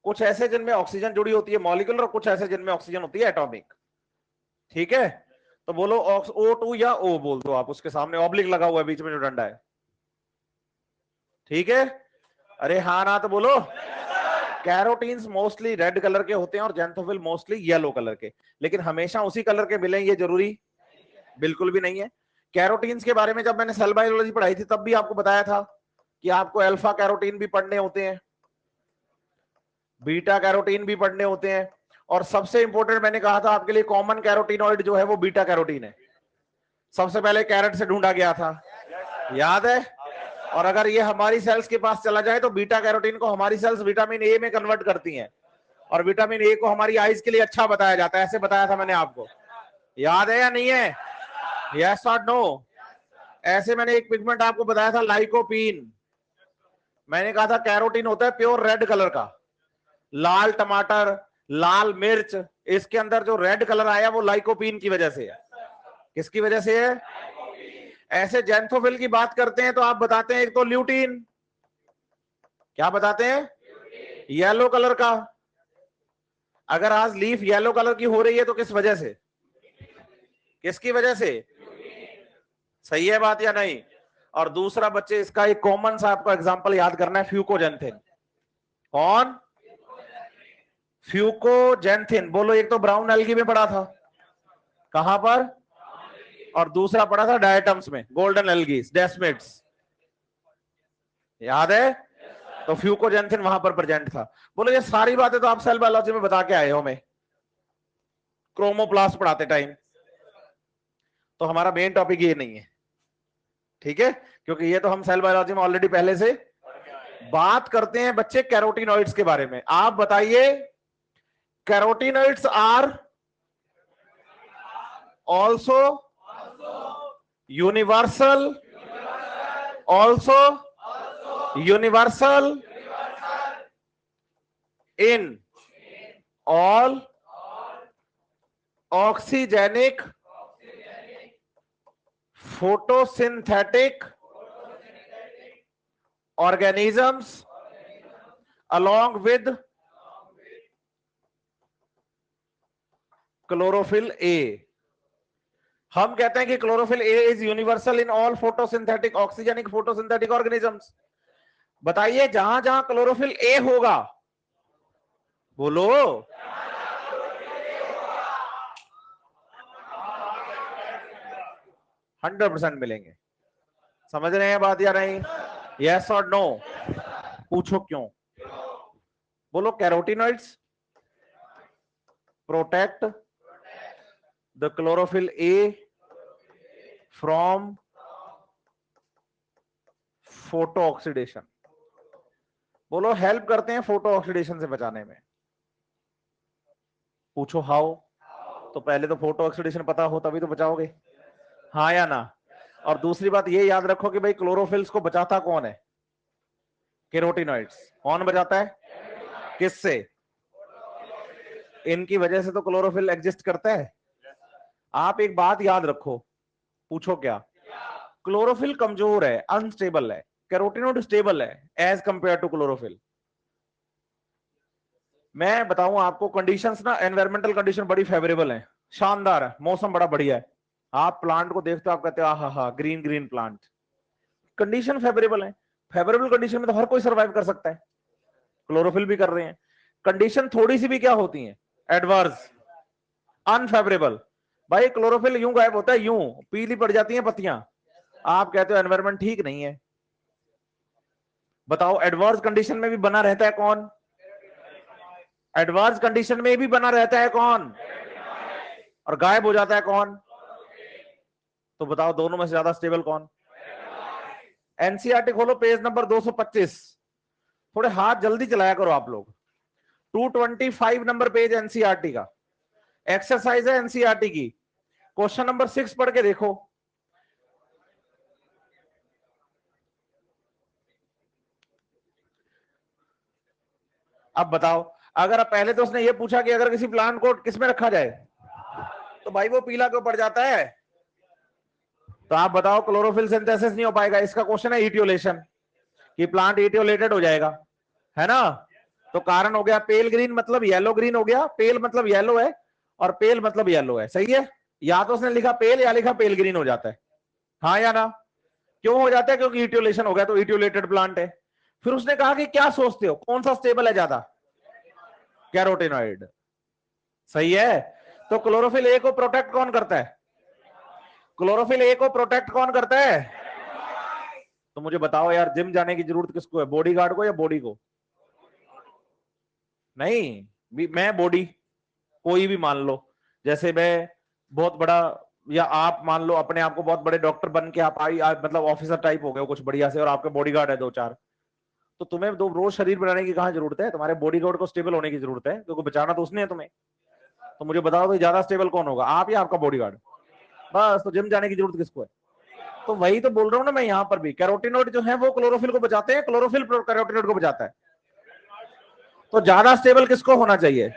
[SPEAKER 1] कुछ ऐसे जिनमें ऑक्सीजन जुड़ी होती है मॉलिक्यूलर, और कुछ ऐसे जिनमें ऑक्सीजन होती है एटॉमिक। ठीक है, तो बोलो O2 या O बोल दो आप, उसके सामने ऑब्लिक लगा हुआ है बीच में जो डंडा है। ठीक है, अरे हाँ ना तो बोलो। कैरोटीन्स मोस्टली रेड कलर के होते हैं और जेंथोफिल मोस्टली येलो कलर के, लेकिन हमेशा उसी कलर के मिलें ये जरूरी बिल्कुल भी नहीं है। कैरोटीन्स के बारे में जब मैंने सेल बायोलॉजी पढ़ाई थी तब भी आपको बताया था कि आपको अल्फा कैरोटीन भी पढ़ने होते हैं, बीटा कैरोटीन भी पढ़ने होते हैं, और सबसे इंपॉर्टेंट मैंने कहा था आपके लिए कॉमन कैरोटीनॉइड जो है वो बीटा कैरोटीन है। सबसे पहले कैरेट से ढूंढा गया था, याद है। और अगर ये हमारी सेल्स के पास चला जाए तो बीटा कैरोटीन को हमारी सेल्स विटामिन ए में कन्वर्ट करती हैं, और विटामिन ए को हमारी आईज के लिए अच्छा बताया जाता है, ऐसे बताया था मैंने आपको, याद है या नहीं है। यस और नो। ऐसे मैंने एक पिगमेंट आपको बताया था लाइकोपीन, मैंने कहा था कैरोटीन होता है प्योर रेड कलर का। लाल टमाटर, लाल मिर्च, इसके अंदर जो रेड कलर आया वो लाइकोपीन की वजह से है। किसकी वजह से है? ऐसे जेंथोफिल की बात करते हैं तो आप बताते हैं एक तो ल्यूटीन, क्या बताते हैं? येलो कलर का। अगर आज लीफ येलो कलर की हो रही है तो किस वजह से? किसकी वजह से? सही है बात या नहीं? और दूसरा बच्चे इसका एक कॉमन सा आपको एग्जांपल याद करना है, फ्यूकोजेंथिन। कौन? फ्यूकोजेंथिन। बोलो, एक तो ब्राउन एल्गी में पड़ा था, कहां पर? और दूसरा पड़ा था डायटम्स में, गोल्डन एल्गीज, डेस्मिड्स, याद है? तो फ्यूकोजेंथिन वहां पर प्रेजेंट था। बोलो, ये सारी बातें तो आप सेल बायोलॉजी में बता के आए हो हमें, क्रोमोप्लास्ट पढ़ाते टाइम। तो हमारा मेन टॉपिक ये नहीं है, ठीक है, क्योंकि ये तो हम सेल बायोलॉजी में ऑलरेडी पहले से बात करते हैं बच्चे कैरोटीनॉइड्स के बारे में। आप बताइए, carotenoids are also universal, also universal in all oxygenic photosynthetic organisms along with chlorophyll A। हम कहते हैं कि chlorophyll A is universal in all photosynthetic oxygenic photosynthetic organisms. बताइए, जहां जहां क्लोरोफिल ए होगा, बोलो, 100% मिलेंगे। समझ रहे हैं बात या नहीं? यस और नो? पूछो क्यों? बोलो, carotenoids protect the chlorophyll A from photo oxidation. बोलो, हेल्प करते हैं फोटो ऑक्सीडेशन से बचाने में। पूछो हाउ? तो पहले तो फोटो ऑक्सीडेशन पता हो तभी तो बचाओगे, हाँ या ना? और दूसरी बात ये याद रखो कि भाई क्लोरोफिल्स को बचाता कौन है? कैरोटीनॉइड्स। कौन बचाता है? किससे? इनकी वजह से तो क्लोरोफिल एग्जिस्ट करता है। आप एक बात याद रखो, पूछो क्या? क्लोरोफिल कमजोर है, अनस्टेबल है, कैरोटीनॉइड स्टेबल है एज कंपेयर टू क्लोरोफिल। मैं बताऊं आपको, कंडीशंस ना, एनवायरमेंटल कंडीशन बड़ी फेवरेबल है, शानदार है, मौसम बड़ा बढ़िया है। आप प्लांट को देखते हो, आप कहते हो हा हा green green plant. Condition favourable है। फेवरेबल कंडीशन में तो हर कोई सर्वाइव कर सकता है, क्लोरोफिल भी कर रहे हैं। कंडीशन थोड़ी सी भी क्या होती है? Adverse, unfavourable. भाई क्लोरोफिल यूं गायब होता है, यूं पीली पड़ जाती हैं पत्तियां, आप कहते हो एनवायरमेंट ठीक नहीं है। बताओ, एडवर्स कंडीशन में भी बना रहता है कौन? एडवर्स कंडीशन में भी बना रहता है कौन? और गायब हो जाता है कौन? तो बताओ, दोनों में से ज्यादा स्टेबल कौन? एनसीईआरटी खोलो, पेज नंबर 225। थोड़े हाथ जल्दी चलाया करो आप लोग। 225 नंबर पेज एनसीईआरटी का, एक्सरसाइज है एनसीईआरटी की। क्वेश्चन नंबर 6 पढ़ के देखो। अब बताओ, अगर पहले तो उसने ये पूछा कि अगर किसी प्लांट को किसमें रखा जाए, तो भाई वो पीला क्यों पड़ जाता है? तो आप बताओ, क्लोरोफिल सिंथेसिस नहीं हो पाएगा। इसका क्वेश्चन है इटियोलेशन, कि प्लांट इटियोलेटेड हो जाएगा, है ना? तो कारण हो गया पेल ग्रीन, मतलब येलो ग्रीन हो गया। पेल मतलब येलो है और पेल मतलब येलो है, सही है? या तो उसने लिखा पेल या लिखा पेल ग्रीन हो जाता है, हाँ या ना? क्यों हो जाता है? क्योंकि इटियोलेशन हो गया, तो इटियोलेटेड प्लांट है। फिर उसने कहा कि क्या सोचते हो, कौन सा स्टेबल है ज्यादा? कैरोटीनॉइड, सही है। तो क्लोरोफिल ए को प्रोटेक्ट कौन करता है? क्लोरोफिल ए को प्रोटेक्ट कौन करता है? तो मुझे बताओ यार, जिम जाने की जरूरत किसको है, बॉडीगार्ड को या बॉडी को? नहीं, मैं बॉडी, कोई भी मान लो, जैसे मैं बहुत बड़ा, या आप मान लो अपने आप को बहुत बड़े डॉक्टर बन के आप मतलब ऑफिसर टाइप हो गए हो कुछ बढ़िया से, और आपके बॉडीगार्ड है 2-4, तो तुम्हें दो रोज शरीर बनाने की कहां जरूरत है? तुम्हारे बॉडीगार्ड को स्टेबल होने की जरूरत है, क्योंकि बचाना तो उसने है तुम्हें। तो मुझे बताओ, तो ज्यादा स्टेबल कौन होगा, आप या आपका बॉडीगार्ड? बस, तो जिम जाने की जरूरत किसको है? तो वही तो बोल रहा हूं ना मैं, यहां पर भी कैरोटिनॉइड जो है वो क्लोरोफिल को बचाते हैं, क्लोरोफिल कैरोटिनॉइड को बचाता है। तो ज्यादा स्टेबल किसको होना चाहिए?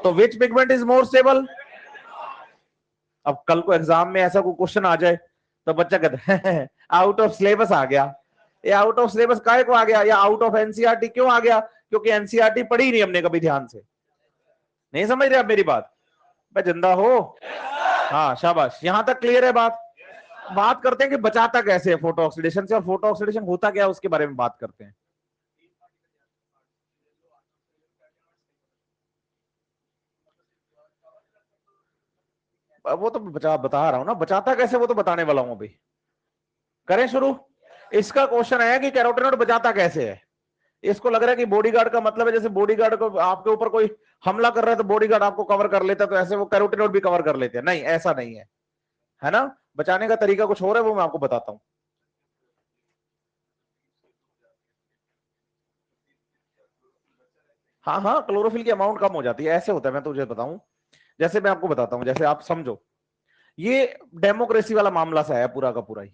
[SPEAKER 1] तो विच पिगमेंट इज मोर स्टेबल? अब कल को एग्जाम में ऐसा कोई क्वेश्चन आ जाए तो बच्चा कहता है आउट ऑफ सिलेबस आ गया। ये आउट ऑफ सिलेबस काहे को आ गया, या आउट ऑफ एनसीईआरटी क्यों आ गया? क्योंकि एनसीईआरटी पढ़ी नहीं हमने कभी ध्यान से। नहीं समझ रहे आप मेरी बात? भाई जिंदा हो? हाँ शाबाश, यहां तक क्लियर है बात? बात करते हैं कि बचाता कैसे है फोटो ऑक्सीडेशन से, और फोटो ऑक्सीडेशन होता क्या है उसके बारे में बात करते हैं। वो तो बता रहा हूं ना, बचाता कैसे वो तो बताने वाला हूं अभी। करें शुरू। इसका क्वेश्चन है कि कैरोटिनॉइड बचाता कैसे है। इसको लग रहा है कि बॉडीगार्ड का मतलब है जैसे बॉडीगार्ड को आपके ऊपर कोई हमला कर रहा है तो बॉडीगार्ड आपको कवर कर लेता है, तो ऐसे वो कैरोटिनॉइड भी कवर कर लेते हैं। नहीं, ऐसा नहीं है, है ना। बचाने का तरीका कुछ और है, वो मैं आपको बताता हूं। हाँ हाँ, क्लोरोफिल की अमाउंट कम हो जाती है, ऐसे होता है। मैं तुझे बताऊं, जैसे मैं आपको बताता हूं, जैसे आप समझो, ये डेमोक्रेसी वाला मामला सा है पूरा का पूरा ही।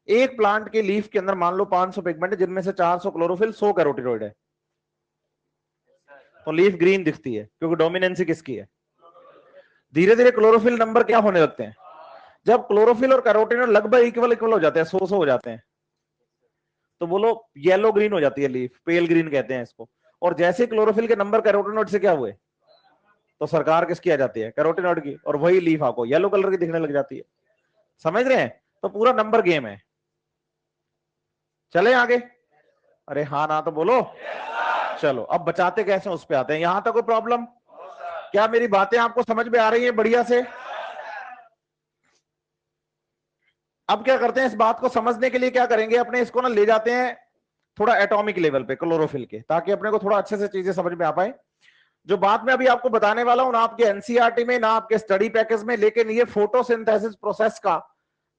[SPEAKER 1] एक प्लांट के लीफ के अंदर मान लो 500 पिगमेंट है, जिनमें से 400 क्लोरोफिल, 100 कैरोटिनॉइड है। तो लीफ ग्रीन दिखती है क्योंकि डोमिनेंसी किसकी है? धीरे धीरे क्लोरोफिल नंबर क्या होने लगते हैं? जब क्लोरोफिल और कैरोटिनॉइड लगभग इक्वल इक्वल हो जाते हैं, 100 हो जाते हैं, तो बोलो येलो ग्रीन हो जाती है लीफ, पेल ग्रीन कहते हैं इसको। और जैसे क्लोरोफिल के नंबर कैरोटिनॉइड से क्या हुए, तो सरकार किसकी आ जाती है? कैरोटिनॉइड की, और वही लीफ आपको येलो कलर की दिखने लग जाती है। समझ रहे हैं? तो पूरा नंबर गेम है। चले आगे? अरे हाँ ना तो बोलो। चलो अब बचाते कैसे उस पे आते हैं। यहां तक कोई प्रॉब्लम? क्या मेरी बातें आपको समझ में आ रही है बढ़िया से? अब क्या करते हैं, इस बात को समझने के लिए क्या करेंगे, अपने इसको ना ले जाते हैं थोड़ा एटॉमिक लेवल पे क्लोरोफिल के, ताकि अपने को थोड़ा अच्छे से चीजें समझ में आ पाए। जो बात मैं अभी आपको बताने वाला हूं ना आपके एनसीईआरटी में ना आपके स्टडी पैकेज में, लेकिन ये फोटोसिंथेसिस प्रोसेस का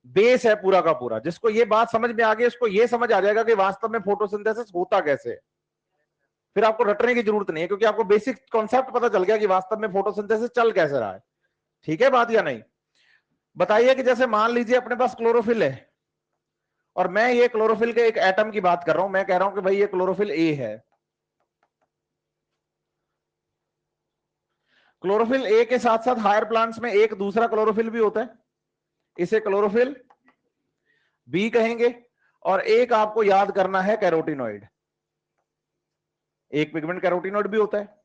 [SPEAKER 1] बेस है पूरा का पूरा। जिसको ये बात समझ में आ गई उसको ये समझ आ जाएगा कि वास्तव में फोटोसिंथेसिस होता कैसे है। फिर आपको रटने की जरूरत नहीं है, क्योंकि आपको बेसिक कॉन्सेप्ट पता चल गया कि वास्तव में फोटोसिंथेसिस चल कैसे रहा है। ठीक है बात या नहीं? बताइए कि जैसे मान लीजिए अपने पास क्लोरोफिल है, और मैं ये क्लोरोफिल के एक एटम की बात कर रहा हूं। मैं कह रहा हूं कि भाई ये क्लोरोफिल ए है। क्लोरोफिल ए के साथ साथ हायर प्लांट्स में एक दूसरा क्लोरोफिल भी होता है, इसे क्लोरोफिल बी कहेंगे। और एक आपको याद करना है कैरोटिनॉइड, एक पिगमेंट कैरोटिनॉइड भी होता है।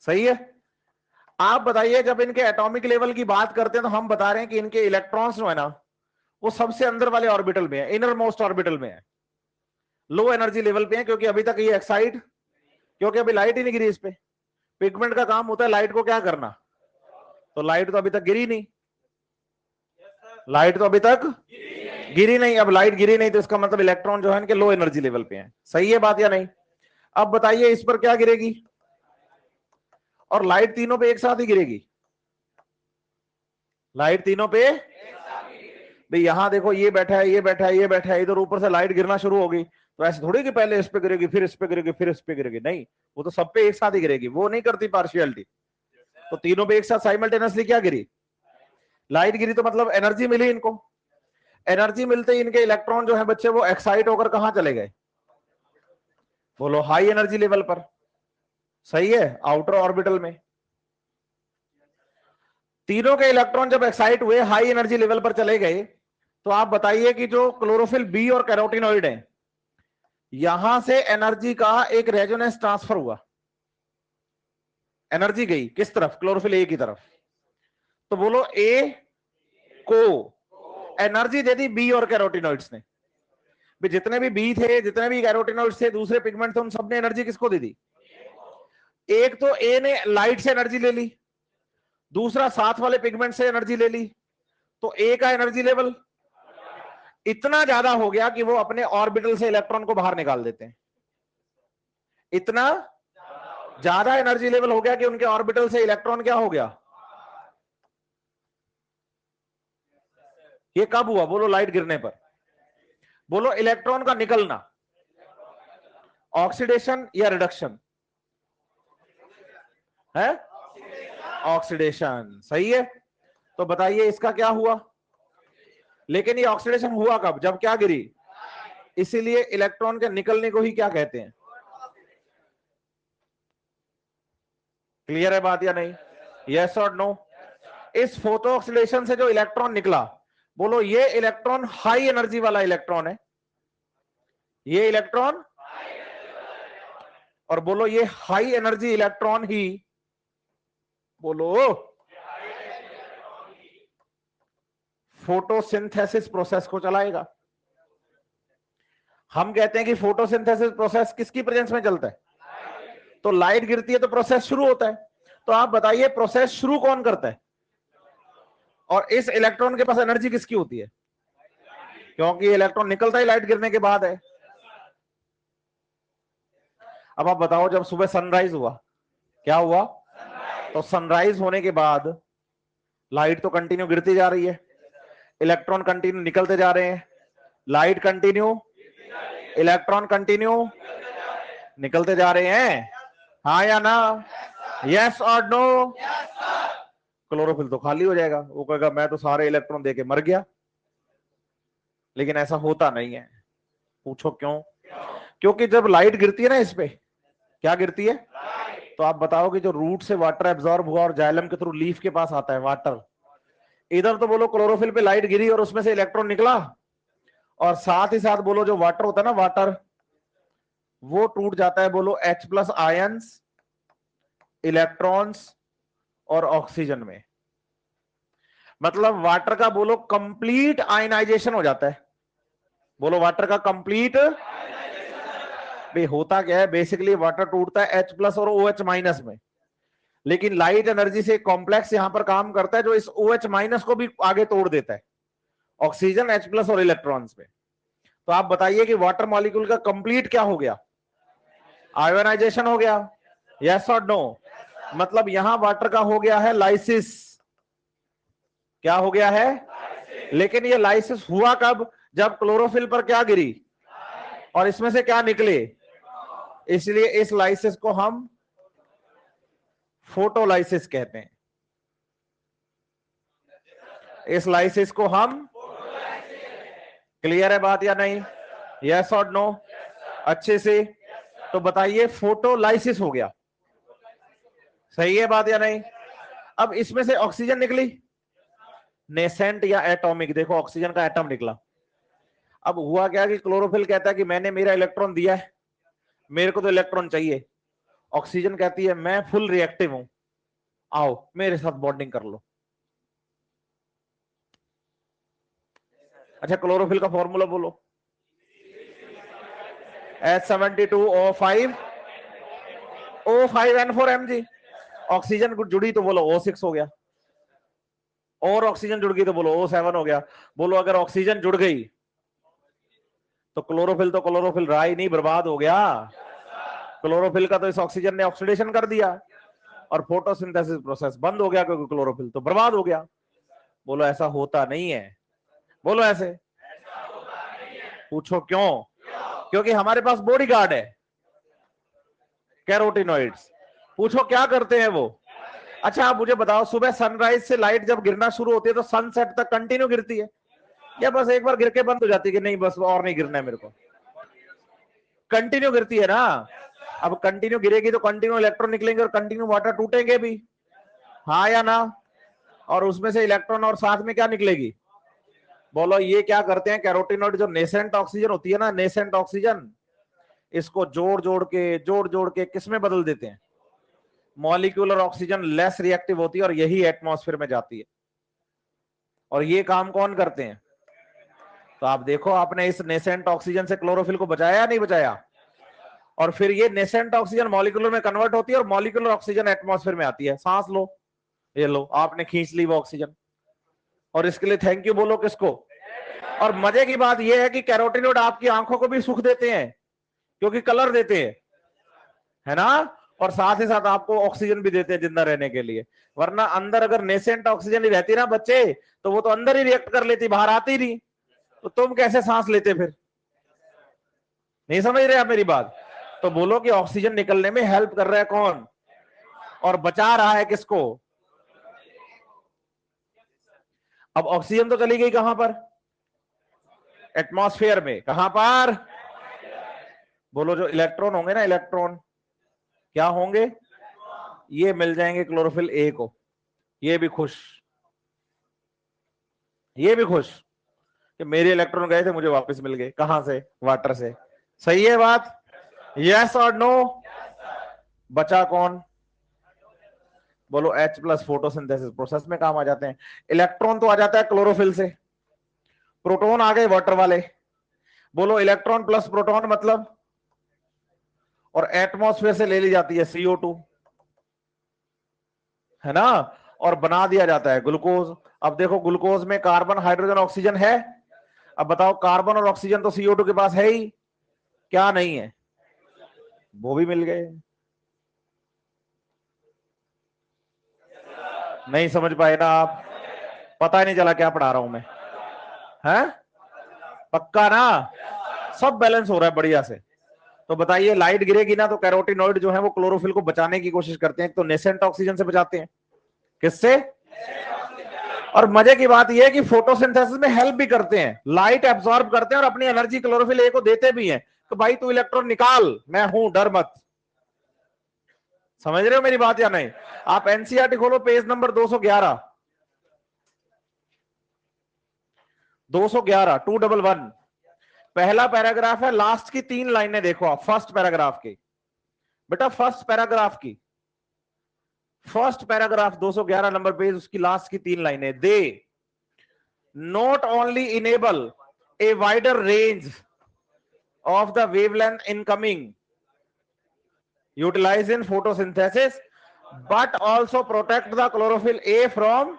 [SPEAKER 1] सही है? आप बताइए, जब इनके एटॉमिक लेवल की बात करते हैं तो हम बता रहे हैं कि इनके इलेक्ट्रॉन्स जो है ना, वो सबसे अंदर वाले ऑर्बिटल में है, इनर मोस्ट ऑर्बिटल में है, लो एनर्जी लेवल पे है। क्योंकि अभी तक ये एक्साइट, क्योंकि अभी लाइट ही नहीं गिरी इस पे। पिगमेंट का काम होता है लाइट को क्या करना, तो लाइट तो अभी तक गिरी नहीं, लाइट तो अभी तक गिरी नहीं। अब लाइट गिरी नहीं तो इसका मतलब इलेक्ट्रॉन जो है इनके लो एनर्जी लेवल पे है। सही है बात या नहीं? अब बताइए इस पर क्या गिरेगी, और लाइट तीनों पे एक साथ ही गिरेगी। लाइट तीनों पे भाई, यहां देखो ये बैठा है, ये बैठा है, ये बैठा है, इधर ऊपर से लाइट गिरना शुरू होगी। तो ऐसे थोड़ी कि पहले इस पे गिरेगी, फिर इस पे गिरेगी, फिर इस पे गिरेगी। नहीं, वो तो सब पे एक साथ ही गिरेगी, वो नहीं करती पार्शियलिटी। तो तीनों पे एक साथ साइमल्टेनियसली क्या गिरी, लाइट गिरी। तो मतलब एनर्जी मिली इनको। एनर्जी मिलते ही इनके इलेक्ट्रॉन जो है बच्चे वो एक्साइट होकर कहां चले गए, बोलो हाई एनर्जी लेवल पर। सही है? आउटर ऑर्बिटल में। तीनों के इलेक्ट्रॉन जब एक्साइट हुए, हाई एनर्जी लेवल पर चले गए, तो आप बताइए कि जो क्लोरोफिल बी और कैरोटिनॉइड है, यहां से एनर्जी का एक रेजोनेंस ट्रांसफर हुआ। एनर्जी गई किस तरफ, क्लोरोफिल ए की तरफ। तो बोलो ए को एनर्जी दे दी बी और कैरोटिनॉइड्स ने। जितने भी बी थे, जितने भी कैरोटिनॉइड्स थे, दूसरे पिगमेंट थे, उन सबने एनर्जी किसको दे दी? एक तो ए ने लाइट से एनर्जी ले ली, दूसरा साथ वाले पिगमेंट से एनर्जी ले ली। तो ए का एनर्जी लेवल इतना ज्यादा हो गया कि वो अपने ऑर्बिटल से इलेक्ट्रॉन को बाहर निकाल देते हैं। इतना ज्यादा एनर्जी लेवल हो गया कि उनके ऑर्बिटल से इलेक्ट्रॉन क्या हो गया। ये कब हुआ बोलो, लाइट गिरने पर। बोलो इलेक्ट्रॉन का निकलना, ऑक्सीडेशन या रिडक्शन है? ऑक्सीडेशन। सही है? तो बताइए इसका क्या हुआ, लेकिन ये ऑक्सीडेशन हुआ कब? जब क्या गिरी? इसीलिए इलेक्ट्रॉन के निकलने को ही क्या कहते हैं? क्लियर है बात या नहीं? यस और नो? इस फोटो ऑक्सीडेशन से जो इलेक्ट्रॉन निकला, बोलो ये इलेक्ट्रॉन हाई एनर्जी वाला इलेक्ट्रॉन है, ये इलेक्ट्रॉन, और बोलो ये हाई एनर्जी इलेक्ट्रॉन ही, बोलो, फोटोसिंथेसिस प्रोसेस को चलाएगा। हम कहते हैं कि फोटोसिंथेसिस प्रोसेस किसकी प्रेजेंस में चलता है? तो लाइट गिरती है तो प्रोसेस शुरू होता है। तो आप बताइए प्रोसेस शुरू कौन करता है? और इस इलेक्ट्रॉन के पास एनर्जी किसकी होती है? क्योंकि इलेक्ट्रॉन निकलता ही लाइट गिरने के बाद है। अब आप बताओ, जब सुबह सनराइज हुआ, क्या हुआ? तो सनराइज होने के बाद लाइट तो कंटिन्यू गिरती जा रही है, इलेक्ट्रॉन कंटिन्यू निकलते जा रहे हैं, लाइट कंटिन्यू, इलेक्ट्रॉन कंटिन्यू निकलते जा रहे हैं, हाँ या ना? यस और नो? क्लोरोफिल तो खाली हो जाएगा, वो कहेगा मैं तो सारे इलेक्ट्रॉन देके मर गया। लेकिन ऐसा होता नहीं है। पूछो क्यों? क्योंकि जब लाइट गिरती है ना इस पे, क्या गिरती है? तो आप बताओ कि जो रूट से वाटर एब्जॉर्ब हुआ और जाइलम के थ्रू लीफ के पास आता है वाटर, इधर तो बोलो क्लोरोफिल पे लाइट गिरी और उसमें से इलेक्ट्रॉन निकला, और साथ ही साथ बोलो जो वाटर होता है ना, वाटर, वो टूट जाता है बोलो H+ आयंस, इलेक्ट्रॉन्स और ऑक्सीजन में। मतलब वाटर का बोलो कंप्लीट आयनाइजेशन हो जाता है। बोलो वाटर का कंप्लीट। भाई होता क्या है, बेसिकली वाटर टूटता है H+ और OH- में, लेकिन लाइट एनर्जी से कॉम्प्लेक्स यहां पर काम करता है जो इस OH- को भी आगे तोड़ देता है, ऑक्सीजन, H+ और इलेक्ट्रॉन्स में। तो आप बताइए कि वाटर मॉलिक्यूल का कंप्लीट क्या हो गया? आयोनाइजेशन हो गया। यस और नो? मतलब यहां वाटर का हो गया है लाइसिस। क्या हो गया है? लेकिन ये लाइसिस हुआ कब? जब क्लोरोफिल पर क्या गिरी और इसमें से क्या निकले। इसलिए इस लाइसिस को हम फोटोलाइसिस कहते हैं। इस लाइसिस को हम, क्लियर है बात या नहीं? यस और नो? अच्छे से। तो बताइए फोटोलाइसिस हो गया, सही है बात या नहीं? अब इसमें से ऑक्सीजन निकली, नेसेंट या एटॉमिक, देखो ऑक्सीजन का एटम निकला। अब हुआ क्या कि क्लोरोफिल कहता है कि मैंने मेरा इलेक्ट्रॉन दिया है, मेरे को तो इलेक्ट्रॉन चाहिए। ऑक्सीजन कहती है मैं फुल रिएक्टिव हूं, आओ मेरे साथ बॉन्डिंग कर लो। अच्छा क्लोरोफिल का फॉर्मूला बोलो। H72O5 O5N4Mg। ऑक्सीजन जुड़ी तो बोलो O6 हो गया, और ऑक्सीजन जुड़ गई तो बोलो O7 हो गया। बोलो अगर ऑक्सीजन जुड़ गई तो क्लोरोफिल रहा ही नहीं, बर्बाद हो गया। क्लोरोफिल का तो इस ऑक्सीजन ने ऑक्सीडेशन कर दिया और फोटोसिंथेसिस प्रोसेस बंद हो गया, क्योंकि क्लोरोफिल तो बर्बाद हो गया। बोलो ऐसा होता नहीं है। बोलो ऐसे। पूछो क्यों? क्योंकि हमारे पास बॉडी गार्ड है, कैरोटिनॉइड्स। पूछो क्या करते हैं वो? अच्छा आप मुझे बताओ, सुबह सनराइज से लाइट जब गिरना शुरू होती है तो सनसेट तक कंटिन्यू गिरती है, या बस एक बार गिर के बंद हो जाती है कि नहीं बस और नहीं गिरना है मेरे को? कंटिन्यू गिरती है ना। अब कंटिन्यू गिरेगी तो कंटिन्यू इलेक्ट्रॉन निकलेंगे और कंटिन्यू वाटर टूटेंगे भी, हाँ या ना? और उसमें से इलेक्ट्रॉन और साथ में क्या निकलेगी? बोलो ये क्या करते हैं कैरोटिनॉइड, जो नेसेंट ऑक्सीजन होती है ना, नेसेंट ऑक्सीजन, इसको जोड़ जोड़ के किस में बदल देते हैं? मॉलिक्यूलर ऑक्सीजन लेस रिएक्टिव होती है और यही एटमॉस्फेयर में जाती है। और ये काम कौन करते हैं? तो आप देखो, आपने इस नेसेंट ऑक्सीजन से क्लोरोफिल को बचाया या नहीं बचाया? और फिर ये नेसेंट ऑक्सीजन मॉलिक्यूलर में कन्वर्ट होती है और मॉलिक्यूलर ऑक्सीजन एटमॉस्फेयर में आती है। सांस लो, ये लो आपने खींच ली वो ऑक्सीजन, और इसके लिए थैंक यू बोलो किसको? और मजे की बात यह है कि कैरोटिनॉइड आपकी आंखों को भी सुख देते हैं, क्योंकि कलर देते हैं, है ना? और साथ ही साथ आपको ऑक्सीजन भी देते हैं जिंदा रहने के लिए। वरना अंदर अगर नेसेंट ऑक्सीजन ही रहती ना बच्चे, तो वो तो अंदर ही रिएक्ट कर लेती, बाहर आती नहीं, तो तुम कैसे सांस लेते फिर? नहीं समझ रहे आप मेरी बात? तो बोलो कि ऑक्सीजन निकलने में हेल्प कर रहा है कौन, और बचा रहा है किसको? अब ऑक्सीजन तो चली गई कहां पर? एटमॉस्फेयर में। कहां पर? बोलो जो इलेक्ट्रॉन होंगे ना, इलेक्ट्रॉन क्या होंगे? ये मिल जाएंगे क्लोरोफिल ए को। ये भी खुश, ये भी खुश कि मेरे इलेक्ट्रॉन गए थे, मुझे वापस मिल गए। कहां से? वाटर से। सही है बात? यस और नो? बचा कौन? बोलो H+ फोटोसिंथेसिस प्रोसेस में काम आ जाते हैं। इलेक्ट्रॉन तो आ जाता है क्लोरोफिल से, प्रोटॉन आ गए वाटर वाले। बोलो इलेक्ट्रॉन प्लस प्रोटॉन मतलब, और एटमॉस्फेयर से ले ली जाती है CO2, है ना, और बना दिया जाता है ग्लूकोज। अब देखो ग्लूकोज में कार्बन, हाइड्रोजन, ऑक्सीजन है। अब बताओ कार्बन और ऑक्सीजन तो CO2 के पास है ही, क्या नहीं है? वो भी मिल गए। नहीं समझ पाए ना आप? पता ही नहीं चला क्या पढ़ा रहा हूं मैं, है? पक्का ना? सब बैलेंस हो रहा है बढ़िया से। तो बताइए लाइट गिरेगी ना तो कैरोटीनॉइड जो है वो क्लोरोफिल को बचाने की कोशिश करते हैं। तो नेसेंट ऑक्सीजन से बचाते हैं। किससे? और मजे की बात यह है कि फोटोसिंथेसिस में हेल्प भी करते हैं, लाइट एब्सॉर्ब करते हैं और अपनी एनर्जी क्लोरोफिल ए को देते भी हैं। तो भाई तू इलेक्ट्रॉन निकाल, मैं हूं, डर मत। समझ रहे हो मेरी बात या नहीं? आप एनसीईआरटी खोलो, पेज नंबर 211, 211, 211। पहला पैराग्राफ है, लास्ट की 3 लाइनें देखो आप, फर्स्ट पैराग्राफ की। बेटा फर्स्ट पैराग्राफ की, फर्स्ट पैराग्राफ 211 नंबर पेज, उसकी लास्ट की 3 लाइनें। They not only enable a wider range of the wavelength incoming utilized in photosynthesis but also protect the chlorophyll A from,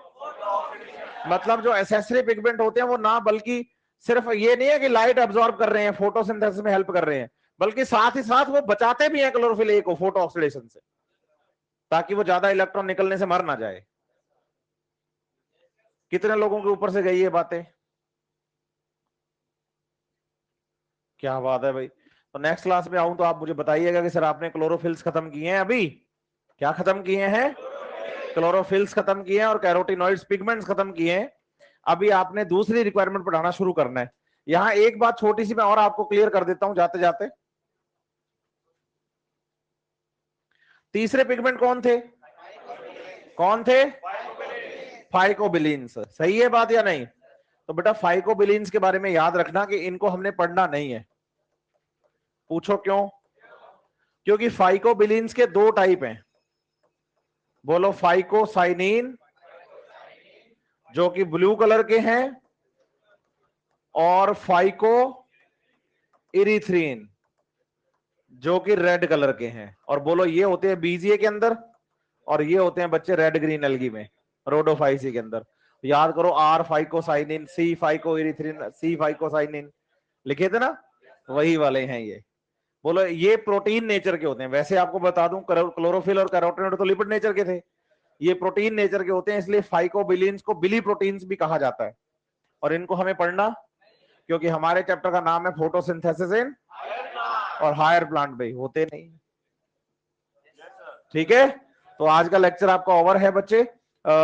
[SPEAKER 1] मतलब जो एसेसरी पिगमेंट होते हैं वो ना, बल्कि सिर्फ ये नहीं है कि लाइट अब्सॉर्ब कर रहे हैं, फोटोसिंथेसिस में हेल्प कर रहे हैं, बल्कि साथ ही साथ वो बचाते भी हैं क्लोरोफिल ए को फोटो ऑक्सीडेशन से, ताकि वो ज्यादा इलेक्ट्रॉन निकलने से मर ना जाए। कितने लोगों के ऊपर से गई ये बातें? क्या बात है भाई। तो नेक्स्ट क्लास में आऊं तो आप मुझे बताइएगा कि सर आपने क्लोरोफिल्स खत्म किए हैं अभी? क्या खत्म किए हैं? क्लोरोफिल्स खत्म किए हैं और कैरोटीनॉइड्स पिगमेंट्स खत्म किए हैं। अभी आपने दूसरी रिक्वायरमेंट पढ़ाना शुरू करना है। यहां एक बात छोटी सी मैं और आपको क्लियर कर देता हूं जाते जाते। तीसरे पिगमेंट कौन थे? कौन थे? फाइकोबिलीन्स। सही है बात या नहीं? तो बेटा फाइकोबिलीन्स के बारे में याद रखना कि इनको हमने पढ़ना नहीं है। पूछो क्यों? क्योंकि फाइकोबिलीन्स के 2 टाइप हैं। बोलो फाइकोसाइनिन जो कि ब्लू कलर के हैं, और फाइको इरिथ्रीन जो कि रेड कलर के हैं। और बोलो ये होते हैं बीजीए के अंदर, और ये होते हैं बच्चे रेड ग्रीन एल्गी में, रोडोफाइसी के अंदर। याद करो, R phycocyanin, C phycoerythrin, C phycocyanin लिखे थे ना, वही वाले हैं ये। बोलो ये प्रोटीन नेचर के होते हैं। वैसे आपको बता दूं क्लोरोफिल और कैरोटीनॉइड तो लिपिड नेचर के थे, ये प्रोटीन नेचर के होते हैं, इसलिए फाइकोबिलीन्स को बिली प्रोटीन्स भी कहा जाता है। और इनको हमें पढ़ना, क्योंकि हमारे चैप्टर का नाम है फोटोसिंथेसिस इन, और हायर प्लांट भाई होते नहीं। ठीक है, तो आज का लेक्चर आपका ओवर है बच्चे।